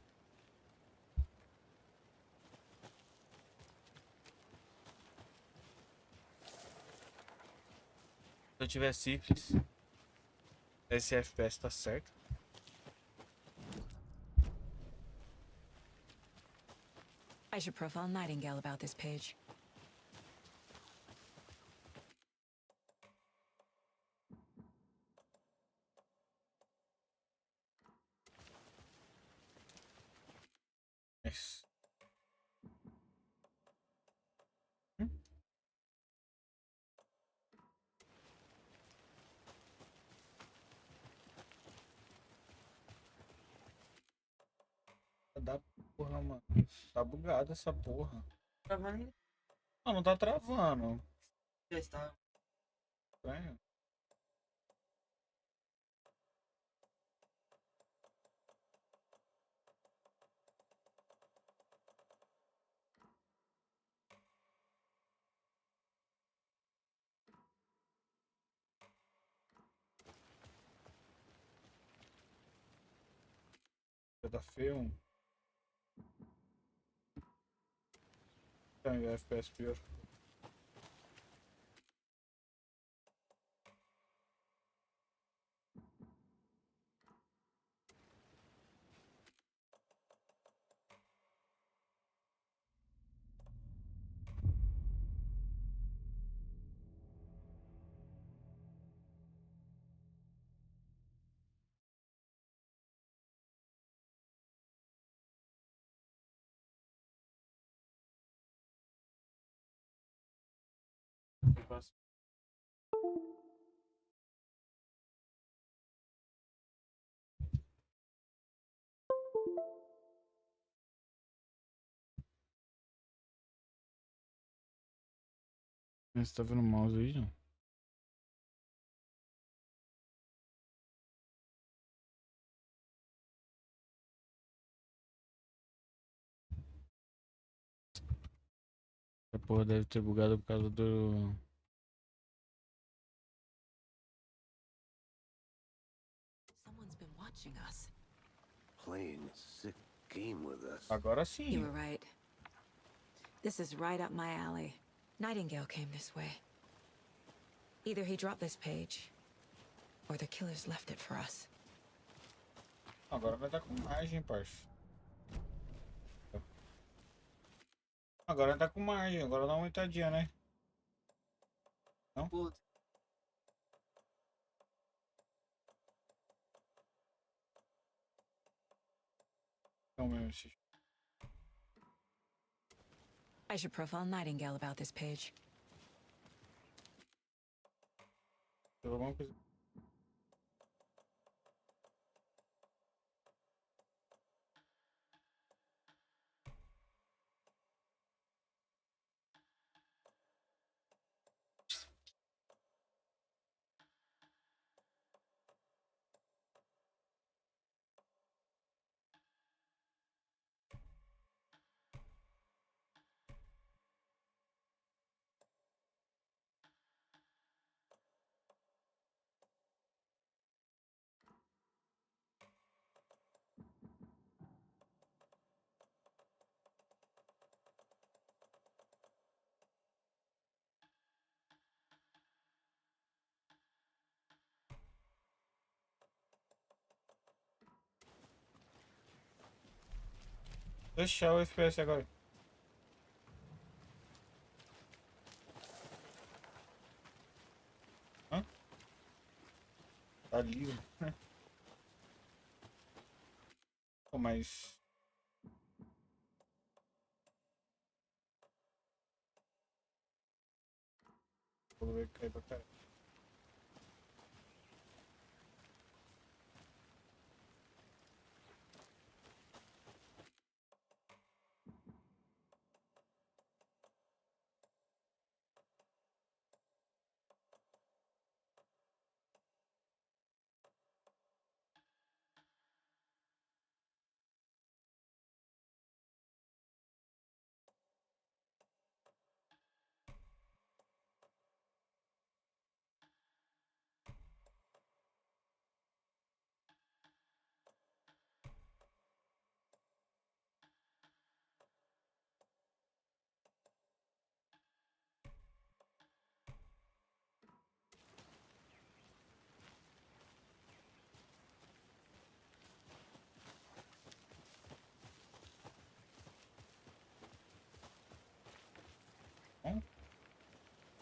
Se eu tiver sífilis, esse FPS tá certo. I should profile Nightingale about this page. Isso. Da porra, mano. Tá bugado essa porra. Travando. Não, não tá travando. Já está. Estranho. Tá feio. Tem FPS pior. Você tá vendo o mouse aí, João? A porra deve ter bugado por causa do. Someone's been watching us. Playing a sick game with us. Agora You sim. were right. This is right up my alley. Nightingale came this way. Either he dropped this page, or the killers left it for us. Agora vai dar com margem, parça. Agora tá com margem, agora dá uma aumentadinha, né? Não? Puta. Não mesmo, esse. I should profile Nightingale about this page. Alguma coisa. Deixar o FPS agora. Hã? Tá liso. Pô, mas. Vou ver que cai pra caralho.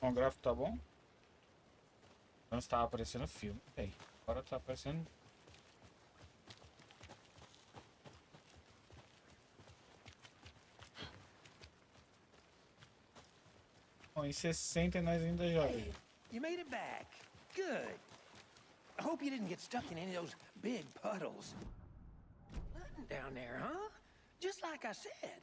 Bom, o gráfico tá bom? Antes tava aparecendo filme, aí. Agora tá aparecendo. Bom, em 60 nós ainda joga. Hey, you made it back. Good. I hope you didn't get stuck in any of those big puddles. Nothing down there, huh? Just like I said.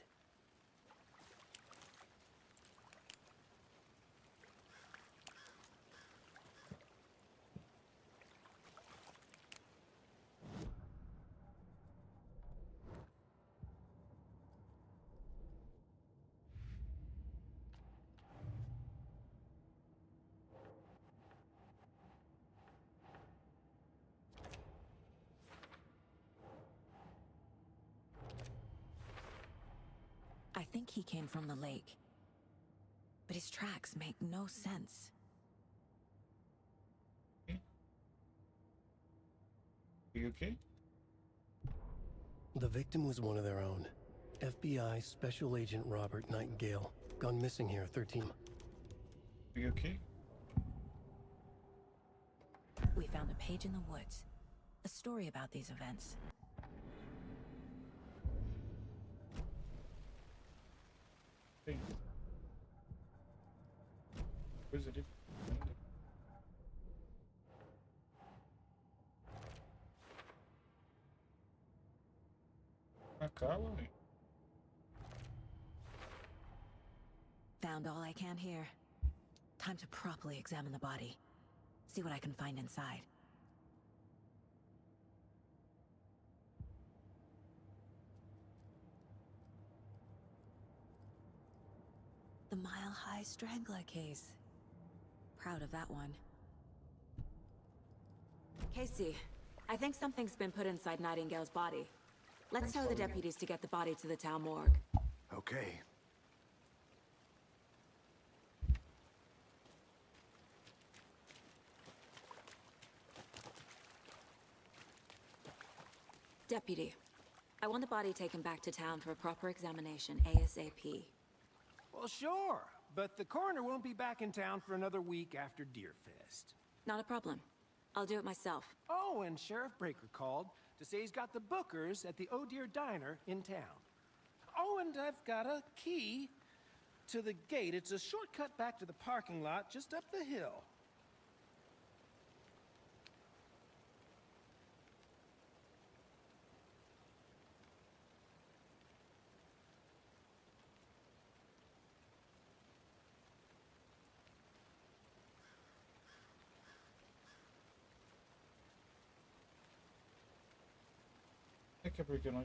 I think he came from the lake. But his tracks make no sense. You okay? The victim was one of their own. FBI Special Agent Robert Nightingale. Gone missing here 13. You okay? We found a page in the woods. A story about these events. Sim. Coisa ali. Acaba, velho. Found all I can here. Time to properly examine the body. See what I can find inside. The mile High Strangler case. Proud of that one. Casey, I think something's been put inside Nightingale's body. Let's tell the deputies to get the body to the town morgue. Okay. Deputy, I want the body taken back to town for a proper examination ASAP. Well, sure, but the coroner won't be back in town for another week after Deerfest. Not a problem. I'll do it myself. Oh, and Sheriff Breaker called to say he's got the Bookers at the Oh Deer Diner in town. Oh, and I've got a key to the gate. It's a shortcut back to the parking lot just up the hill. É que é porque não.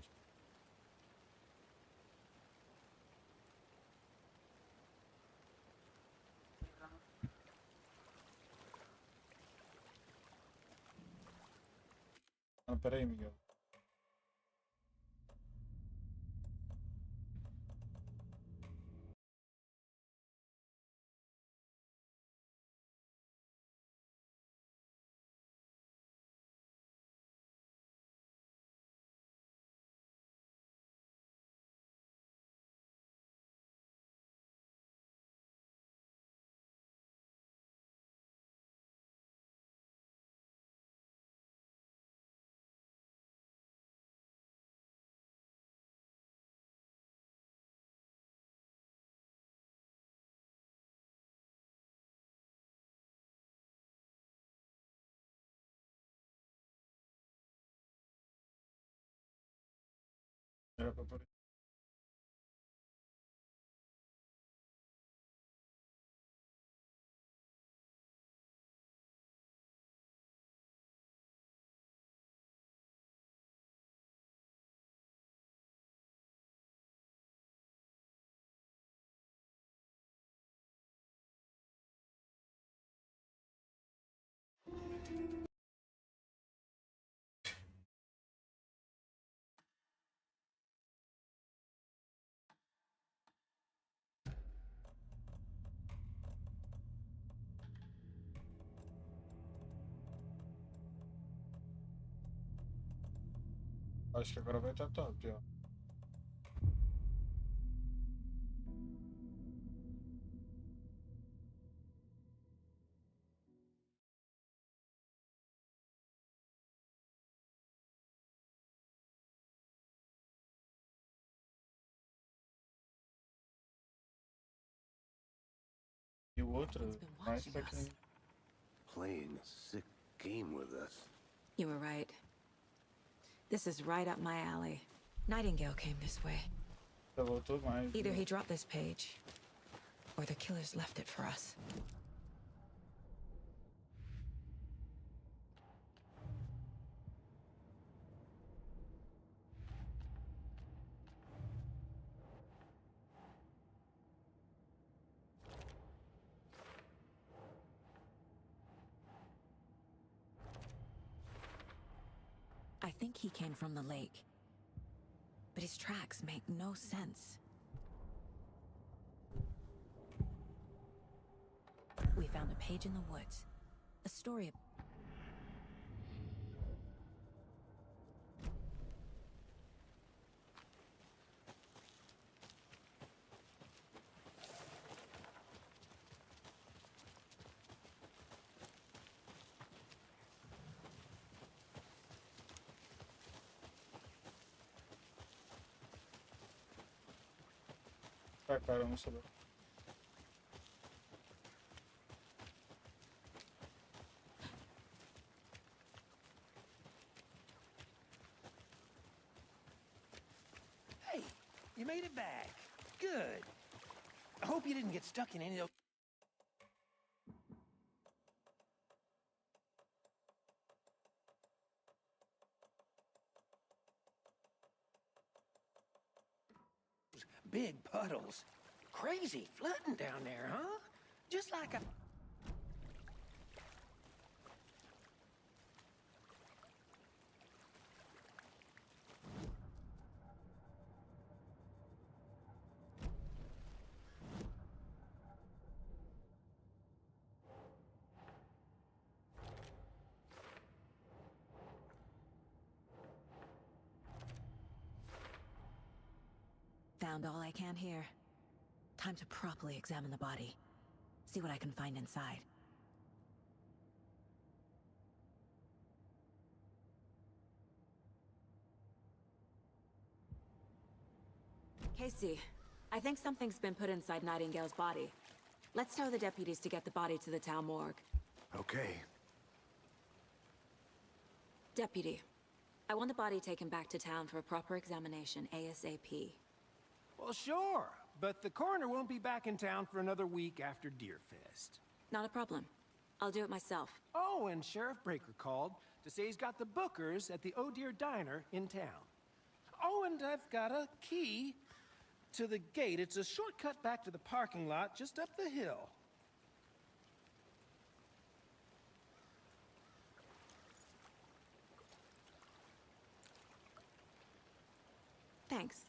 Ah, pera aí, Miguel. Era pra por aí. Acho que agora vai estar top, ó. E o outro, mais pequenininho. Playing a sick game with us. You were right. This is right up my alley. Nightingale came this way. Já voltou mais. Either he dropped this page, or the killers left it for us. I think he came from the lake. But his tracks make no sense. We found a page in the woods. A story. Ah, cara, não sabia. Hey, you made it back. Good. I hope you didn't get stuck in any of those... big puddles. Crazy flooding down there, huh? Just like a... Found all I can here. Time to properly examine the body. See what I can find inside. Casey, I think something's been put inside Nightingale's body. Let's tell the deputies to get the body to the town morgue. Okay. Deputy, I want the body taken back to town for a proper examination ASAP. Well, sure, but the coroner won't be back in town for another week after Deerfest. Not a problem. I'll do it myself. Oh, and Sheriff Breaker called to say he's got the Bookers at the Oh Deer Diner in town. Oh, and I've got a key to the gate. It's a shortcut back to the parking lot just up the hill. Thanks.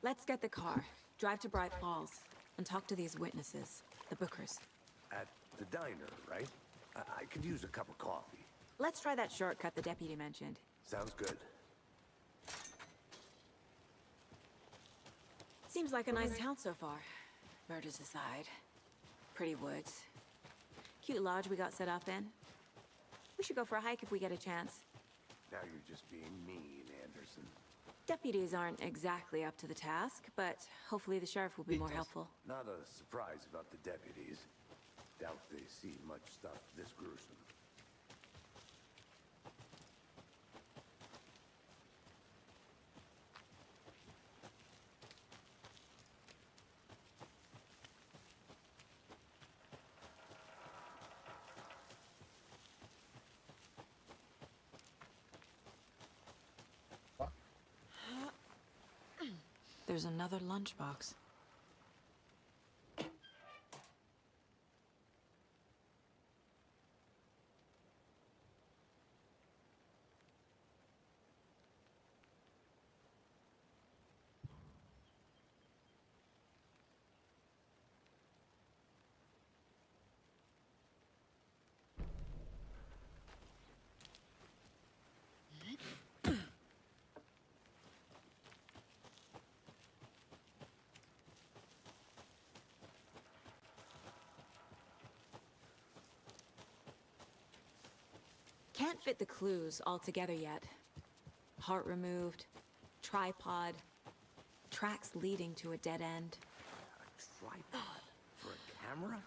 Let's get the car, drive to Bright Falls, and talk to these witnesses, the Bookers. At the diner, right? I could use a cup of coffee. Let's try that shortcut the deputy mentioned. Sounds good. Seems like a nice town so far. Murders aside. Pretty woods. Cute lodge we got set up in. We should go for a hike if we get a chance. Now you're just being mean, Anderson. Deputies aren't exactly up to the task, but hopefully the sheriff will be more helpful. Not a surprise about the deputies. Doubt they see much stuff this gruesome. There's another lunchbox. Can't fit the clues all together yet. Heart removed, tripod, tracks leading to a dead end. A tripod? For a camera?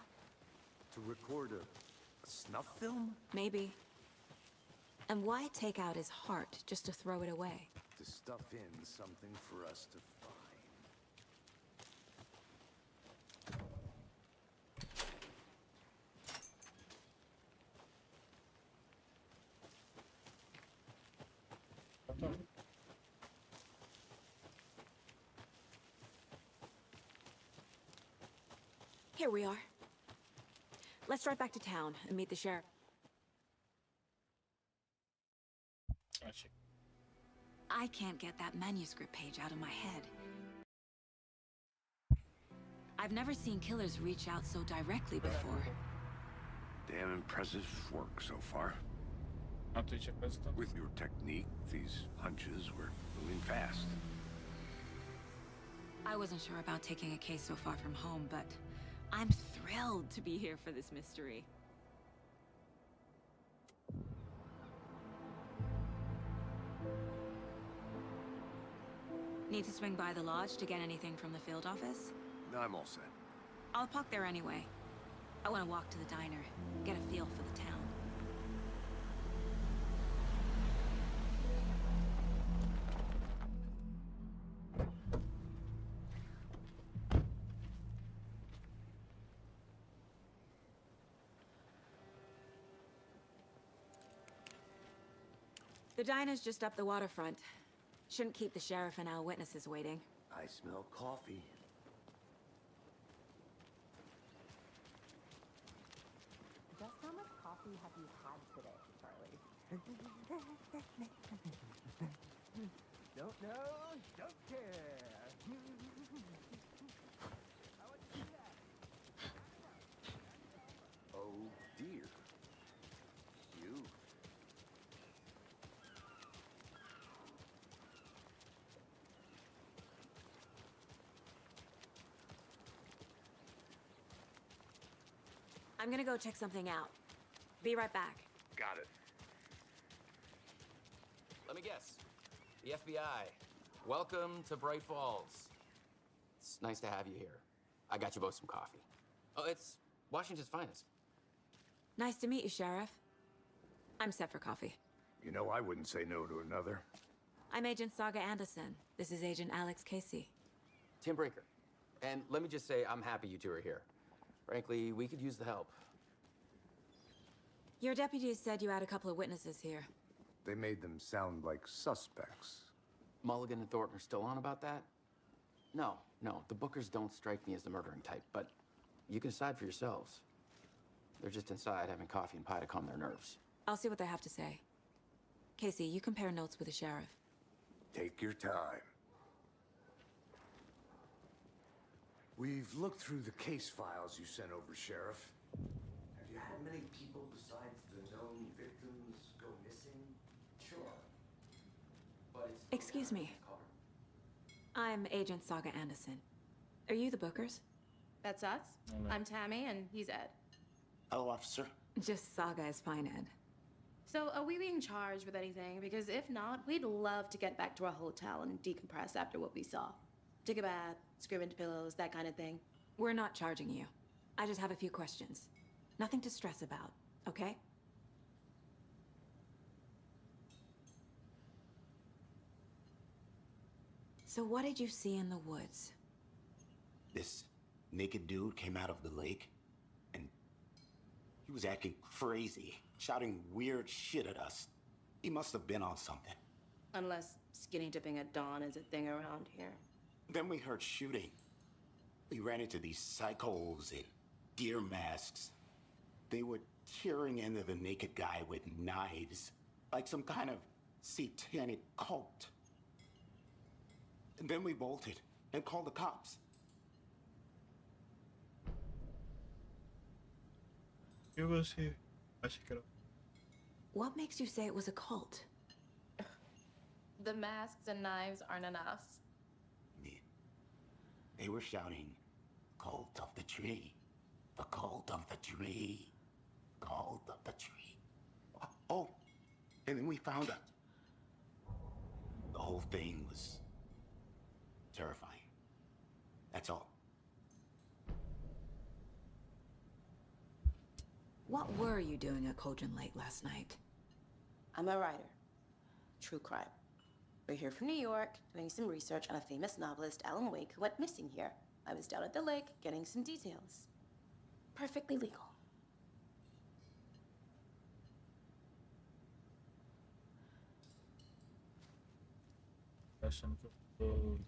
To record a snuff film? Maybe. And why take out his heart just to throw it away? To stuff in something for us to find. Here we are. Let's drive back to town and meet the sheriff. Gotcha. I can't get that manuscript page out of my head. I've never seen killers reach out so directly before. Damn impressive work so far. With your technique, these hunches were moving fast. I wasn't sure about taking a case so far from home, but I'm thrilled to be here for this mystery. Need to swing by the lodge to get anything from the field office? No, I'm all set. I'll park there anyway. I want to walk to the diner, get a feel for the town. The diner's just up the waterfront. Shouldn't keep the sheriff and our witnesses waiting. I smell coffee. Just how much coffee have you had today, Charlie? Don't know, don't care. Oh dear. You. I'm gonna go check something out. Be right back. Got it. Let me guess. The FBI. Welcome to Bright Falls. It's nice to have you here. I got you both some coffee. Oh, it's Washington's finest. Nice to meet you, Sheriff. I'm set for coffee. You know, I wouldn't say no to another. I'm Agent Saga Anderson. This is Agent Alex Casey. Tim Brinker. And let me just say, I'm happy you two are here. Frankly, we could use the help. Your deputies said you had a couple of witnesses here. They made them sound like suspects. Mulligan and Thornton are still on about that? No, the Bookers don't strike me as the murdering type, but you can decide for yourselves. They're just inside having coffee and pie to calm their nerves. I'll see what they have to say. Casey, you compare notes with the sheriff. Take your time. We've looked through the case files you sent over, Sheriff. Have you had many people besides the known victims go missing? Sure. But it's... Excuse me. I'm Agent Saga Anderson. Are you the Bookers? That's us. I'm Tammy, and he's Ed. Hello, officer. Just Saga is fine, Ed. So, are we being charged with anything? Because if not, we'd love to get back to our hotel and decompress after what we saw. Take a bath, scream into pillows, that kind of thing. We're not charging you. I just have a few questions. Nothing to stress about, okay? So what did you see in the woods? This naked dude came out of the lake, and he was acting crazy, shouting weird shit at us. He must have been on something. Unless skinny dipping at dawn is a thing around here. Then we heard shooting. We ran into these psychos in deer masks. They were tearing into the naked guy with knives, like some kind of satanic cult. And then we bolted and called the cops. Eu gostei. Achei que era. What makes you say it was a cult? The masks and knives aren't enough. They were shouting, "Cult of the tree, the cult of the tree, cult of the tree." Oh, and then we found out. The whole thing was terrifying. That's all. What were you doing at Cogent Lake last night? I'm a writer. True crime. We're here from New York, doing some research on a famous novelist, Alan Wake, who went missing here. I was down at the lake, getting some details. Perfectly legal. Achando que eu tô.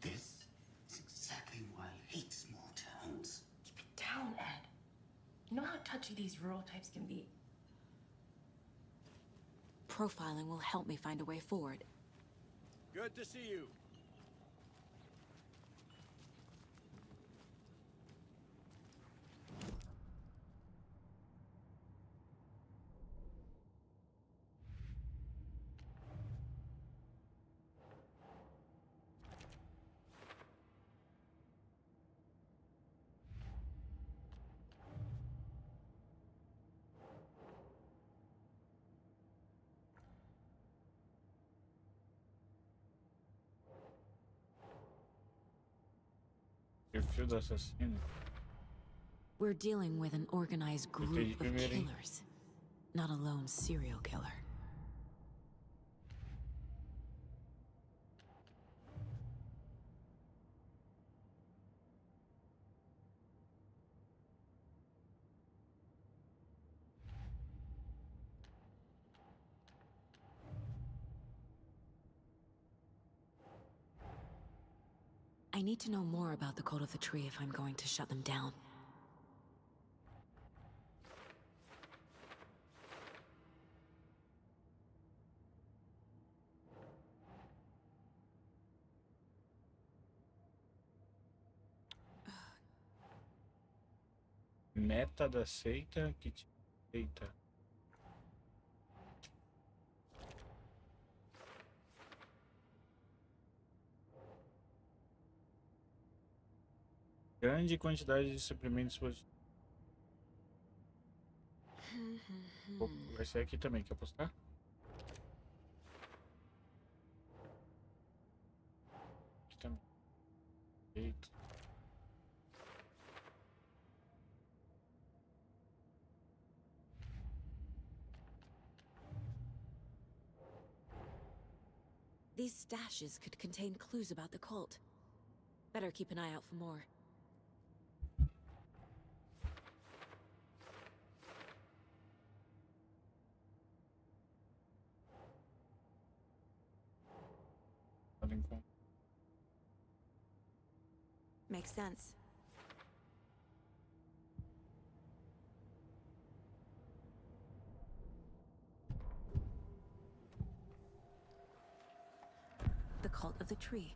This is exactly why I hate small towns. Keep it down, Ed. You know how touchy these rural types can be. Profiling will help me find a way forward. Good to see you. Perfil do assassino. We're dealing with an organized group of primeiro, hein? killers, not a lone serial killer. need to know more about the Cult of the Tree if I'm going to shut them down. Meta da seita que te seita. Grande quantidade de suprimentos positivos. Vai ser aqui também, quer apostar? Aqui também. Eita. These stashes could contain clues about the cult. Better keep an eye out for more. Makes sense. The Cult of the Tree.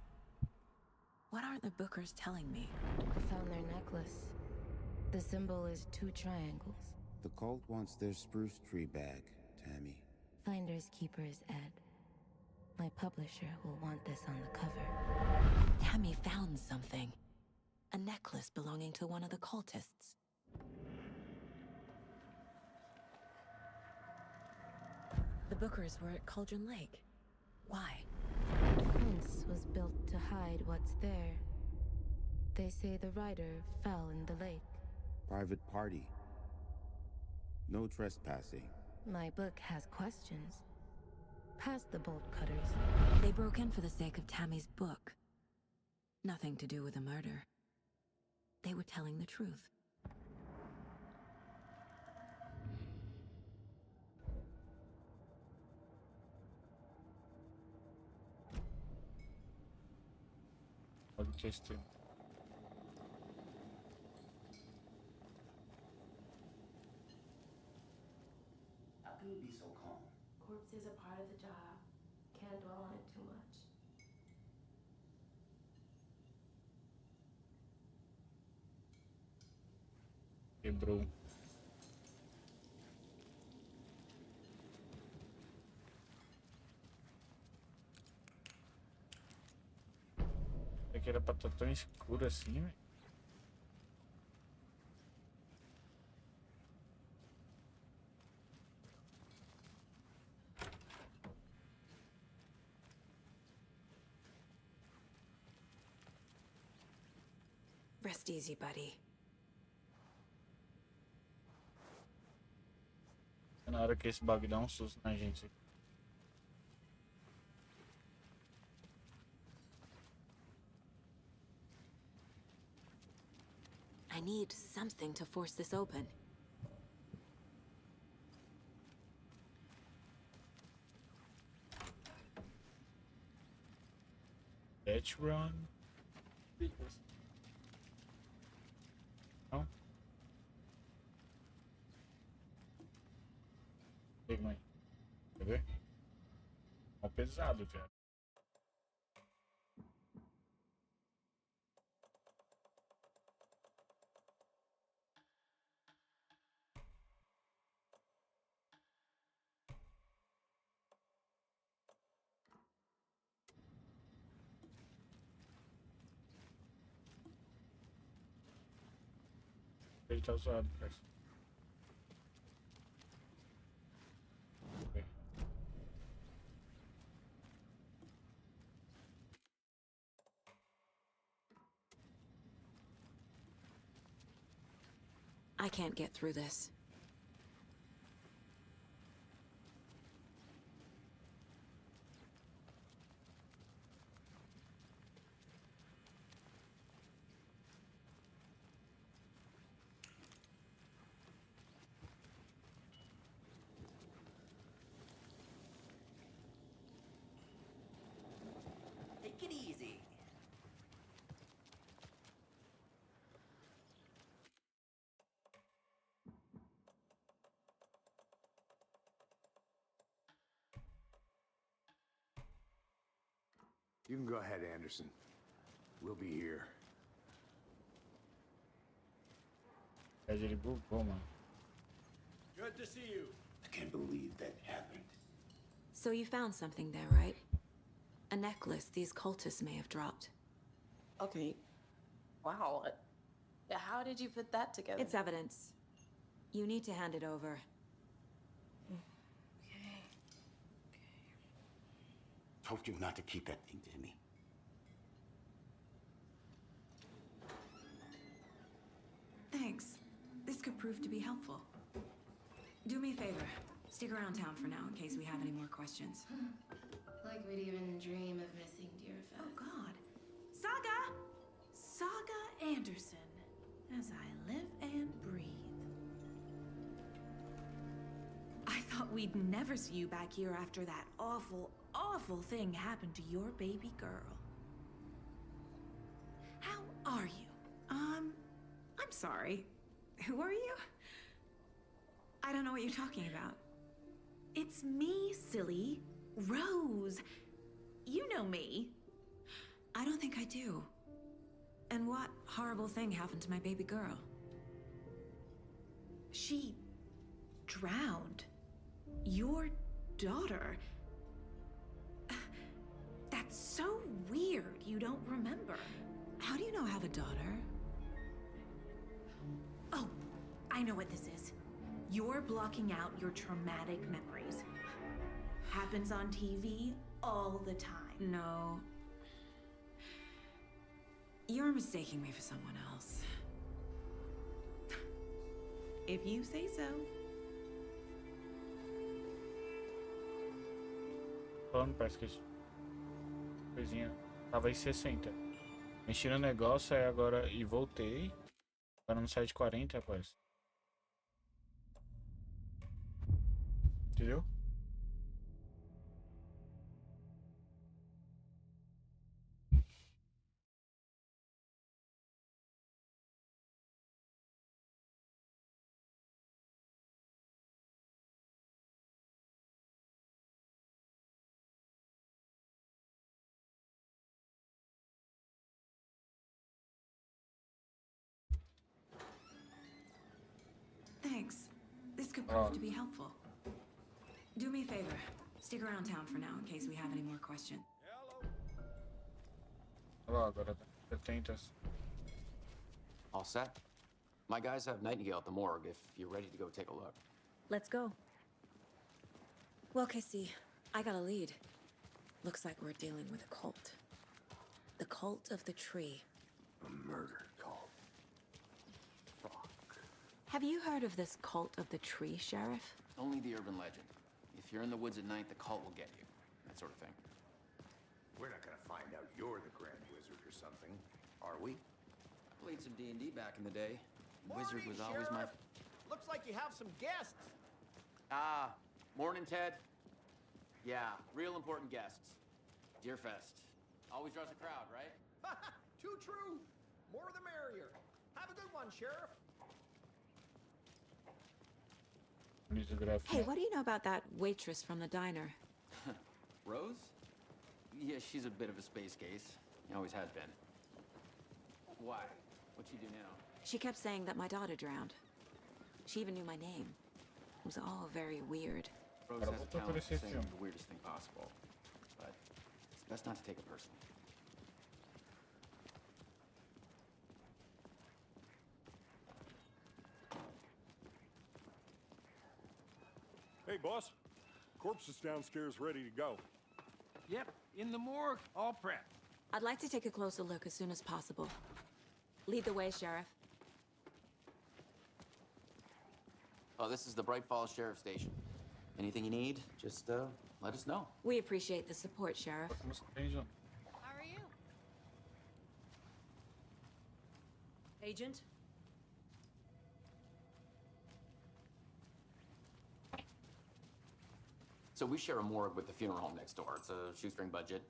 What aren't the Bookers telling me? I found their necklace. The symbol is 2 triangles. The cult wants their spruce tree back, Tammy. Finders keepers, Ed. My publisher will want this on the cover. Tammy found something. A necklace belonging to one of the cultists. The Bookers were at Cauldron Lake. Why? The fence was built to hide what's there. They say the rider fell in the lake. Private party. No trespassing. My book has questions. Past the bolt cutters. They broke in for the sake of Tammy's book. Nothing to do with the murder. They were telling the truth. Pode testar. How can you be so calm? Corpses are part of the job. Can't dwell on it too much. Quebrou. É que era pra estar tão escuro assim, velho. Rest easy, buddy. É na hora que esse bug dá um susto na gente. I need something to force this open. Let's run. Não? Ei, mãe. Quer ver? É um pesado, velho. Ele tá zoado, parece. I can't get through this. Take it easy. You can go ahead, Anderson. We'll be here. Ele bugou, mano. Good to see you. I can't believe that happened. So you found something there, right? A necklace these cultists may have dropped. Okay. Wow. How did you put that together? It's evidence. You need to hand it over. Told you not to keep that thing to me. Thanks. This could prove to be helpful. Do me a favor. Stick around town for now in case we have any more questions. Like we'd even dream of missing Deerfest. Oh, God. Saga! Saga Anderson. As I live and breathe. I thought we'd never see you back here after that awful, awful thing happened to your baby girl. How are you? I'm sorry. Who are you? I don't know what you're talking about. It's me, silly. Rose. You know me. I don't think I do. And what horrible thing happened to my baby girl? She drowned. Your daughter. That's so weird you don't remember. How do you know I have a daughter? Oh, I know what this is. You're blocking out your traumatic memories. Happens on TV all the time. No. You're mistaking me for someone else. If you say so. Falando, parece que coisinha tava em 60. Mexi no negócio aí agora e voltei. Agora no site 40, rapaz. Entendeu? Thanks. This could prove to be helpful. Do me a favor. Stick around town for now in case we have any more questions. Olha lá, agora 70. All set? My guys have Nightingale at the morgue if you're ready to go take a look. Let's go. Well, Casey, I got a lead. Looks like we're dealing with a cult. The cult of the tree. A murder cult. Have you heard of this cult of the tree, Sheriff? Only the urban legend. If you're in the woods at night, the cult will get you. That sort of thing. We're not gonna find out you're the Grand Wizard or something, are we? Played some D&D back in the day. Wizard Morning, was always my... Sheriff. Looks like you have some guests. Ah, morning, Ted. Yeah, real important guests. Deerfest. Always draws a crowd, right? Too true. More the merrier. Have a good one, Sheriff. Hey, what do you know about that waitress from the diner? Rose? Yeah, she's a bit of a space case. Always has been. Why? What'd she do now? She kept saying that my daughter drowned. She even knew my name. It was all very weird. Rose has a talent for saying the weirdest thing possible. But it's best not to take it personally. Hey, boss. Corpse is downstairs ready to go. Yep, in the morgue, all prepped. I'd like to take a closer look as soon as possible. Lead the way, Sheriff. Oh, this is the Bright Falls Sheriff Station. Anything you need, just let us know. We appreciate the support, Sheriff. How are you? Agent? So we share a morgue with the funeral home next door. It's a shoestring budget.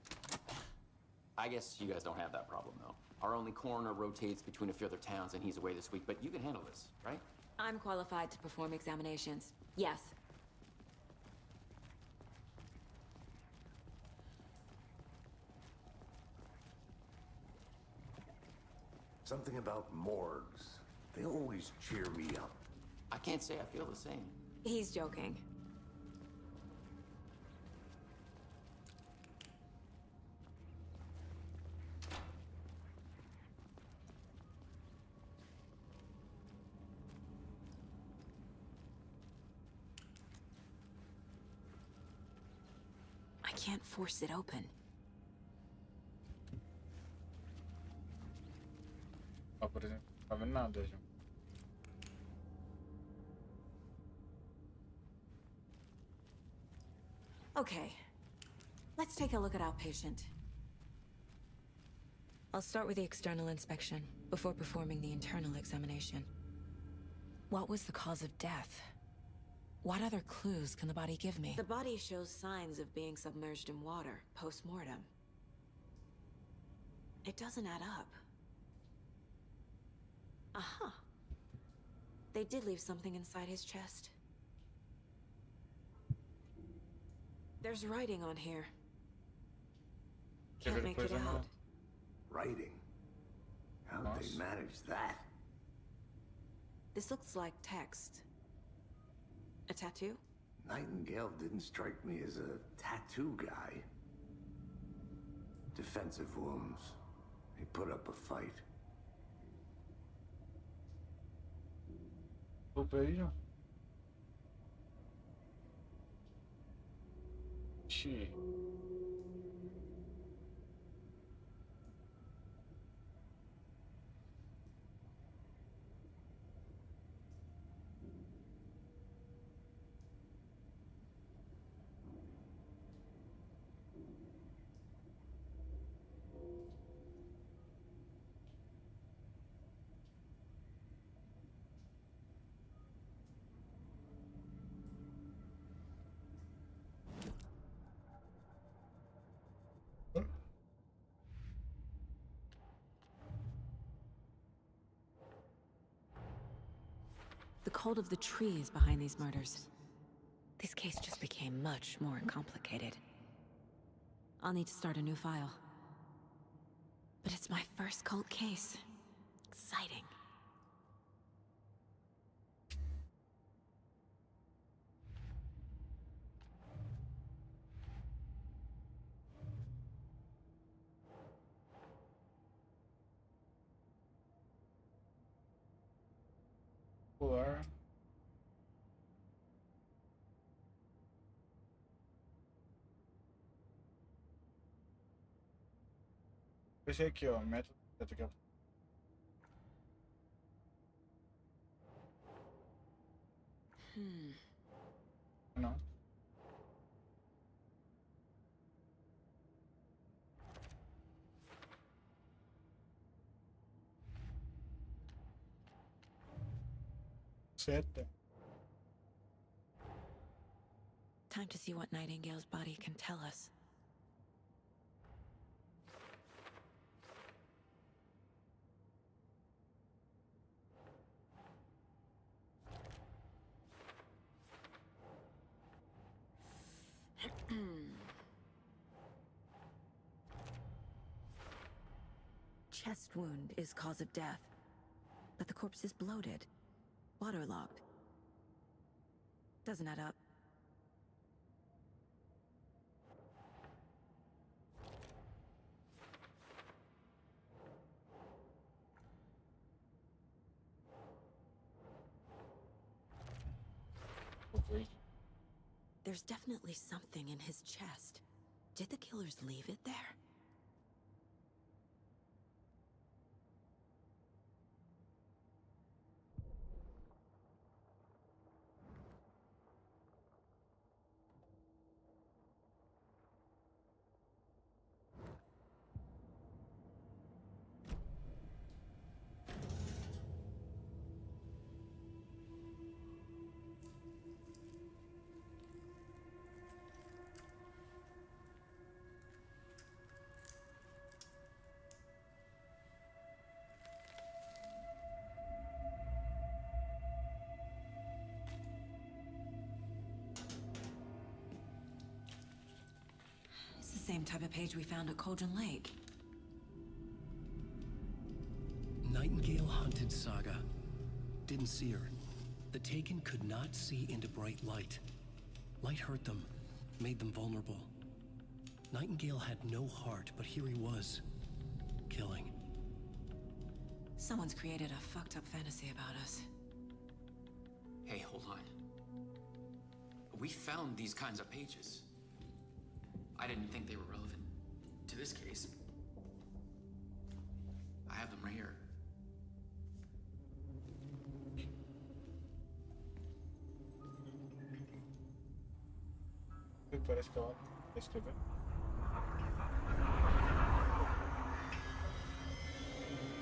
I guess you guys don't have that problem, though. Our only coroner rotates between a few other towns, and he's away this week, but you can handle this, right? I'm qualified to perform examinations. Yes. Something about morgues. They always cheer me up. I can't say I feel the same. He's joking. I can't force it open. Ó, por exemplo, não tá vendo nada, João. Okay, let's take a look at outpatient. I'll start with the external inspection before performing the internal examination. What was the cause of death? What other clues can the body give me? The body shows signs of being submerged in water post-mortem. It doesn't add up. Aha. They did leave something inside his chest. There's writing on here. Can't make it out. Writing? How'd they manage that? This looks like text. A tattoo? Nightingale didn't strike me as a tattoo guy. Defensive wounds. He put up a fight. Desculpa aí, João. Ixi. The cult of the tree is behind these murders. This case just became much more complicated. I'll need to start a new file. But it's my first cult case. Exciting. Pular. Esse aqui, ó, método aqui, ó. Não. Seta. Time to see what Nightingale's body can tell us. Chest wound is cause of death, but the corpse is bloated, waterlogged. Doesn't add up. There's definitely something in his chest. Did the killers leave it there? Same type of page we found at Cauldron Lake. ancient saga. Didn't see her. The Taken could not see into bright light. Light hurt them, made them vulnerable. Nightingale had no heart, but here he was, killing. Someone's created a fucked up fantasy about us. Hey, hold on. We found these kinds of pages. I didn't think they were relevant to this case. I have them right here. Parece que ela vai escrever.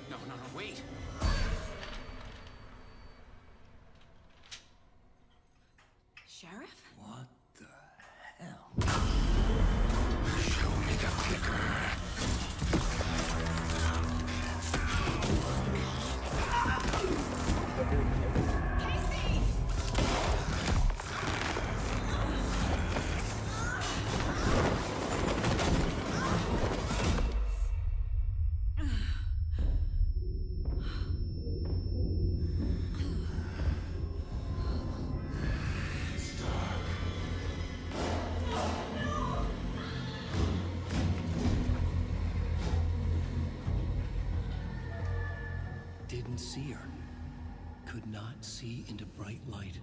No, wait! Sheriff? What the hell? Show me the clicker. Didn't see her. Could not see into bright light.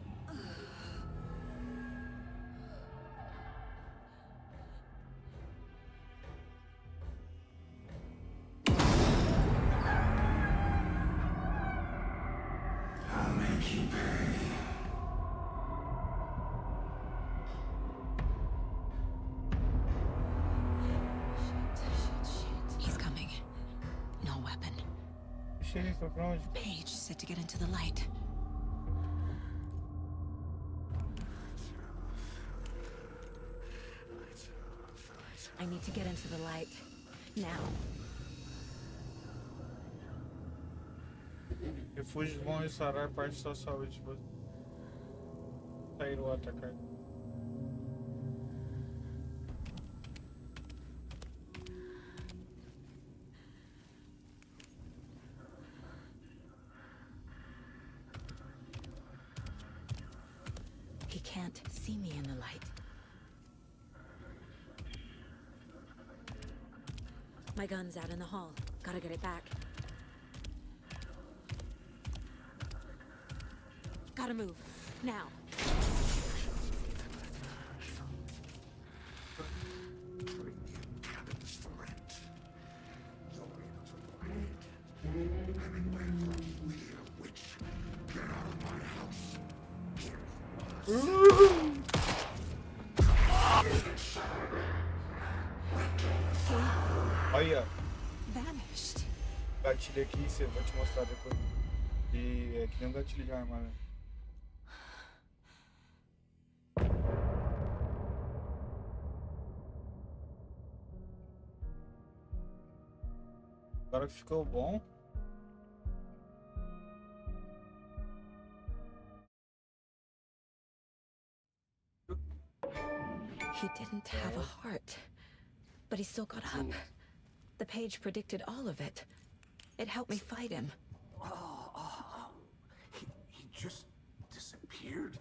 I'll make you pay. He's coming. No weapon. Xerife foi pra onde? Paige said to get into the light. I need to get into the light. Now. Refúgios vão restaurar parte de sua saúde. Sair ou atacar. He can't see me in the light. My gun's out in the hall. Gotta get it back. Gotta move. Now. Olha, Vanished. gatilho aqui, vou te mostrar depois. E é que nem um gatilho de arma, né? Agora que ficou bom. He didn't have a heart, but he still got up. The page predicted all of it. It helped me fight him. He just disappeared?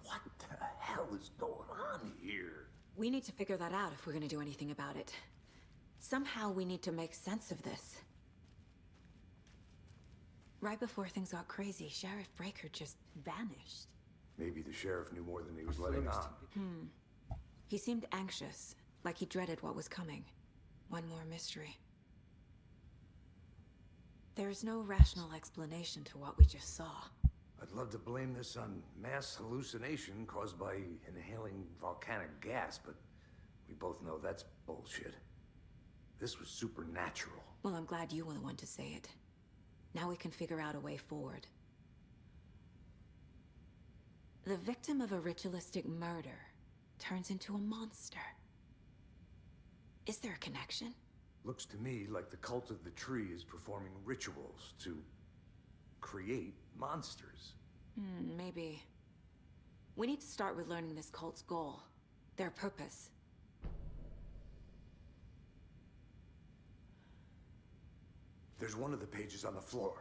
What the hell is going on here? We need to figure that out if we're gonna do anything about it. Somehow we need to make sense of this. Right before things got crazy, Sheriff Breaker just vanished. Maybe the sheriff knew more than he was letting on. He seemed anxious, like he dreaded what was coming. One more mystery. There's no rational explanation to what we just saw. I'd love to blame this on mass hallucination caused by inhaling volcanic gas, but we both know that's bullshit. This was supernatural. Well, I'm glad you were the one to say it. Now we can figure out a way forward. The victim of a ritualistic murder turns into a monster. Is there a connection? Looks to me like the cult of the tree is performing rituals to create monsters. Maybe. We need to start with learning this cult's goal, their purpose. There's one of the pages on the floor.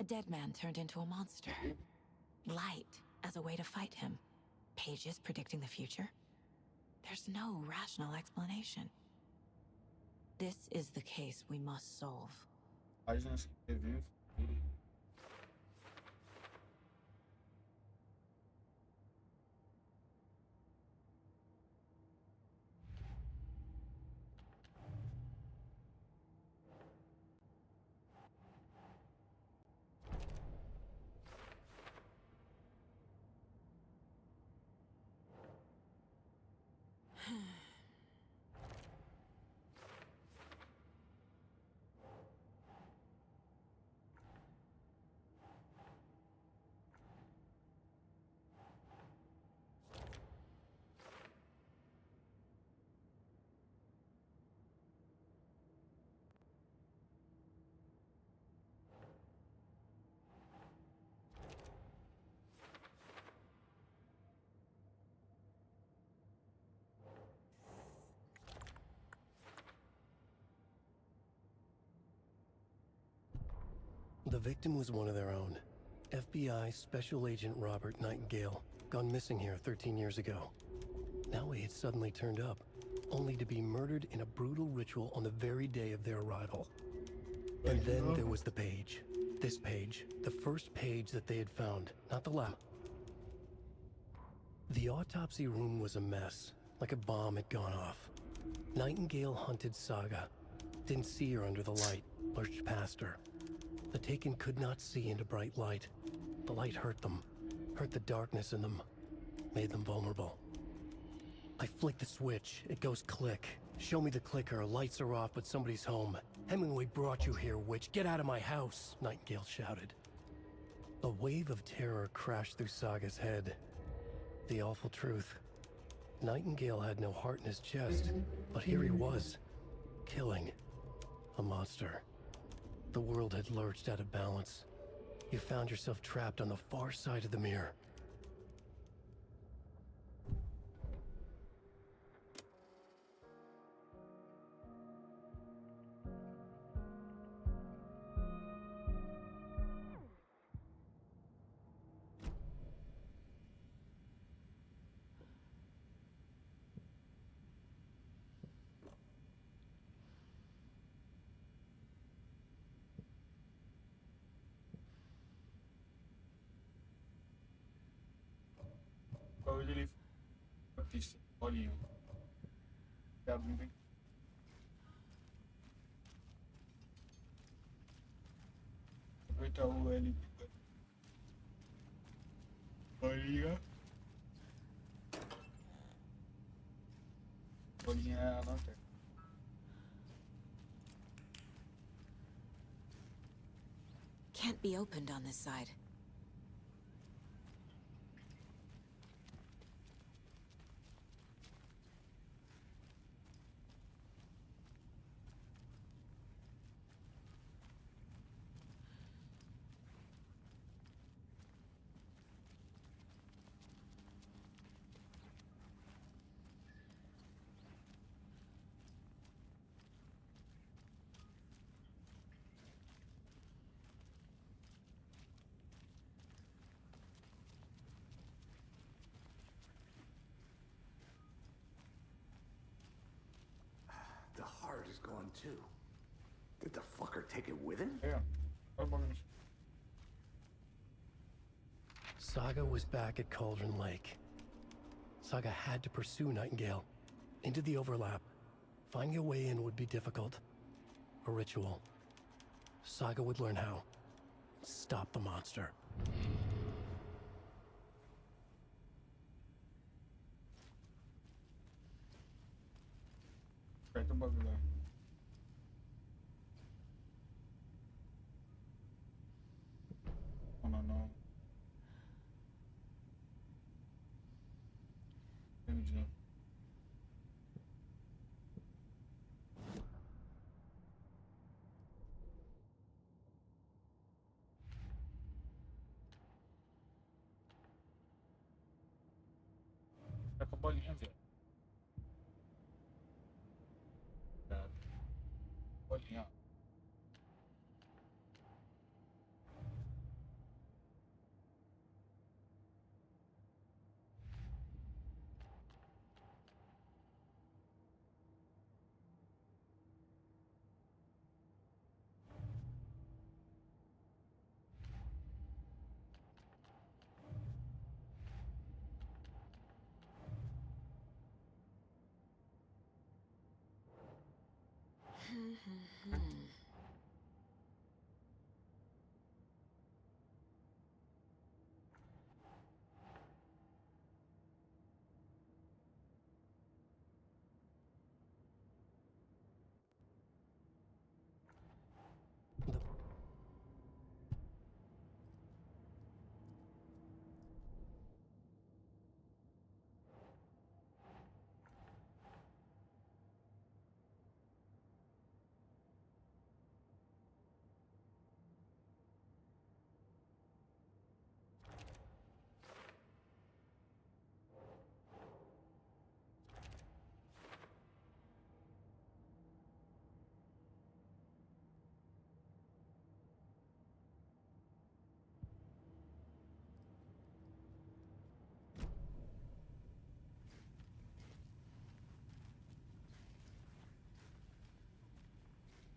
A dead man turned into a monster. Light as a way to fight him. Pages predicting the future. There's no rational explanation. This is the case we must solve. Páginas que previam o futuro. The victim was one of their own. FBI Special Agent Robert Nightingale, gone missing here 13 years ago. Now he had suddenly turned up, only to be murdered in a brutal ritual on the very day of their arrival. And then there was the page. This page, the first page that they had found, not the last. The autopsy room was a mess, like a bomb had gone off. Nightingale hunted Saga. Didn't see her under the light, lurched past her. The Taken could not see into bright light. The light hurt them, hurt the darkness in them, made them vulnerable. I flick the switch, it goes click. Show me the clicker, lights are off, but somebody's home. Hemingway brought you here, witch. Get out of my house, Nightingale shouted. A wave of terror crashed through Saga's head. The awful truth. Nightingale had no heart in his chest, but here he was, killing a monster. The world had lurched out of balance. You found yourself trapped on the far side of the mirror. Hoje ele artista, olhinho. Apertar o L. Olhinha. Olhinha é a lanterna. Can't be opened on this side. The heart is gone too. Did the fucker take it with him? Yeah. Saga was back at Cauldron Lake. Saga had to pursue Nightingale. Into the overlap. Finding a way in would be difficult. A ritual. Saga would learn how. Stop the monster. Aperta o bagulho lá. Não, não. Vem de novo. Tá com a bolinha, velho. Cuidado.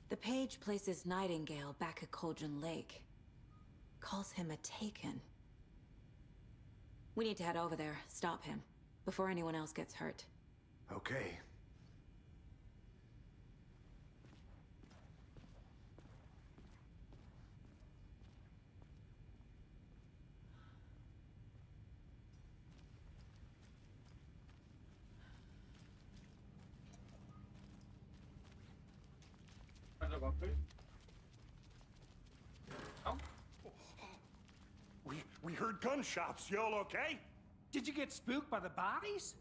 The page places Nightingale back at Cauldron Lake. Calls him a Taken. We need to head over there, stop him, before anyone else gets hurt. Okay. We heard gunshots. Y'all okay? Did you get spooked by the bodies?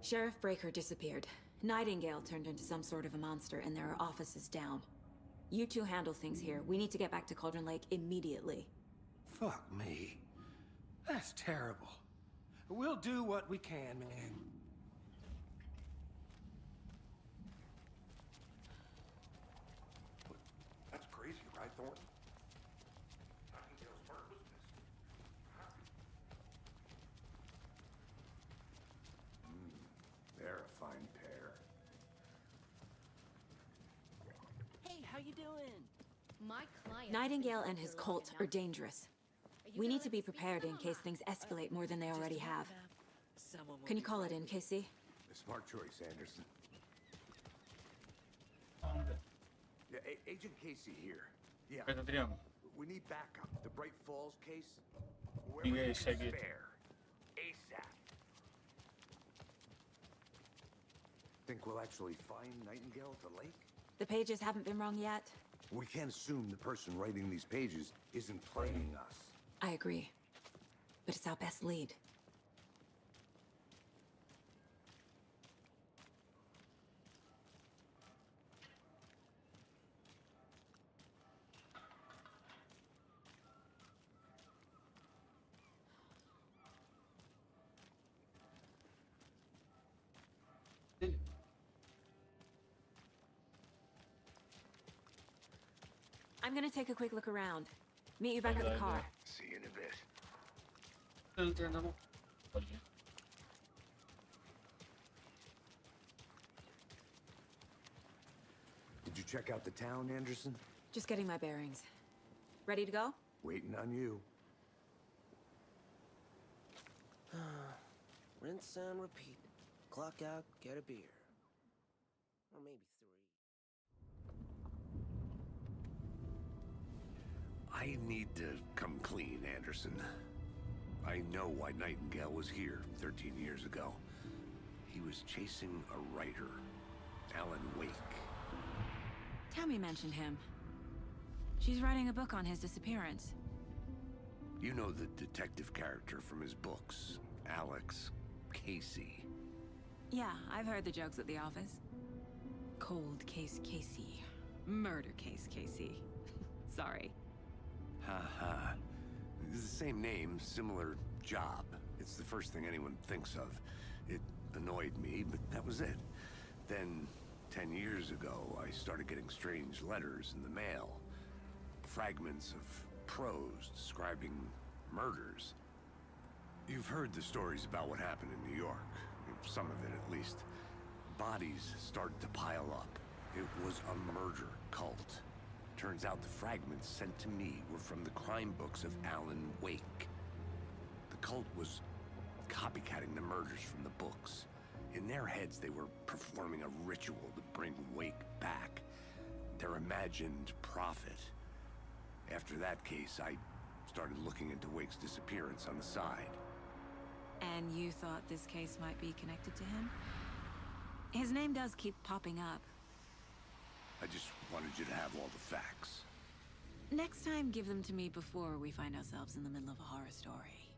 Sheriff Breaker disappeared. Nightingale turned into some sort of a monster, and there are offices down. You two handle things here. We need to get back to Cauldron Lake immediately. Fuck me. That's terrible. We'll do what we can, man. That's crazy, right, Thornton? Nightingale's bird was missing. They're a fine pair. Hey, how you doing? My client. Nightingale and his cult are dangerous. We need to be prepared in case things escalate more than they already have. Can you call it in, Casey? A smart choice, Anderson. Yeah, Agent Casey here. Yeah. We need backup. The Bright Falls case. Whoever you can spare. ASAP. Think we'll actually find Nightingale at the lake? The pages haven't been wrong yet. We can't assume the person writing these pages isn't playing us. I agree. But it's our best lead. I'm gonna take a quick look around. Meet you back at the car. See you in a bit. Did you check out the town, Anderson? Just getting my bearings. Ready to go? Waiting on you. Rinse and repeat. Clock out, get a beer. Or maybe 3. I need to come clean, Anderson. I know why Nightingale was here 13 years ago. He was chasing a writer, Alan Wake. Tammy mentioned him. She's writing a book on his disappearance. You know the detective character from his books, Alex Casey. Yeah, I've heard the jokes at the office. Cold case Casey. Murder case Casey. Sorry. Ha. It's the same name, similar job. It's the first thing anyone thinks of. It annoyed me, but that was it. Then, 10 years ago, I started getting strange letters in the mail. Fragments of prose describing murders. You've heard the stories about what happened in New York. Some of it, at least. Bodies started to pile up. It was a murder cult. Turns out the fragments sent to me were from the crime books of Alan Wake. The cult was copycatting the murders from the books. In their heads, they were performing a ritual to bring Wake back. their imagined prophet. After that case, I started looking into Wake's disappearance on the side. And you thought this case might be connected to him? His name does keep popping up. I just wanted you to have all the facts. Next time, give them to me before we find ourselves in the middle of a horror story.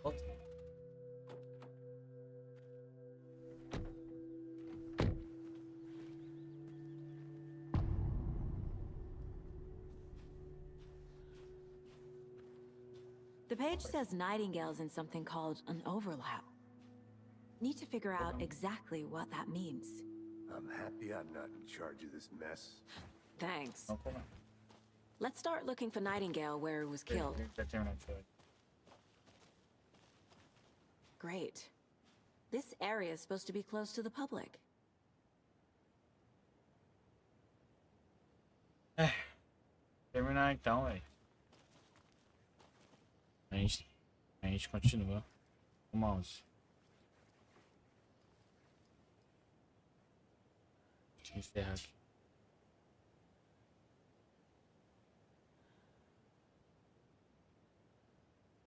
What? The page says Nightingale's in something called an overlap. Need to figure out exactly what that means. I'm happy I'm not in charge of this mess. Thanks. No problem. Let's start looking for Nightingale where he was killed. Great. This area is supposed to be closed to the public. Terminar então, velho. A gente continua com o mouse. Deixa eu encerrar aqui.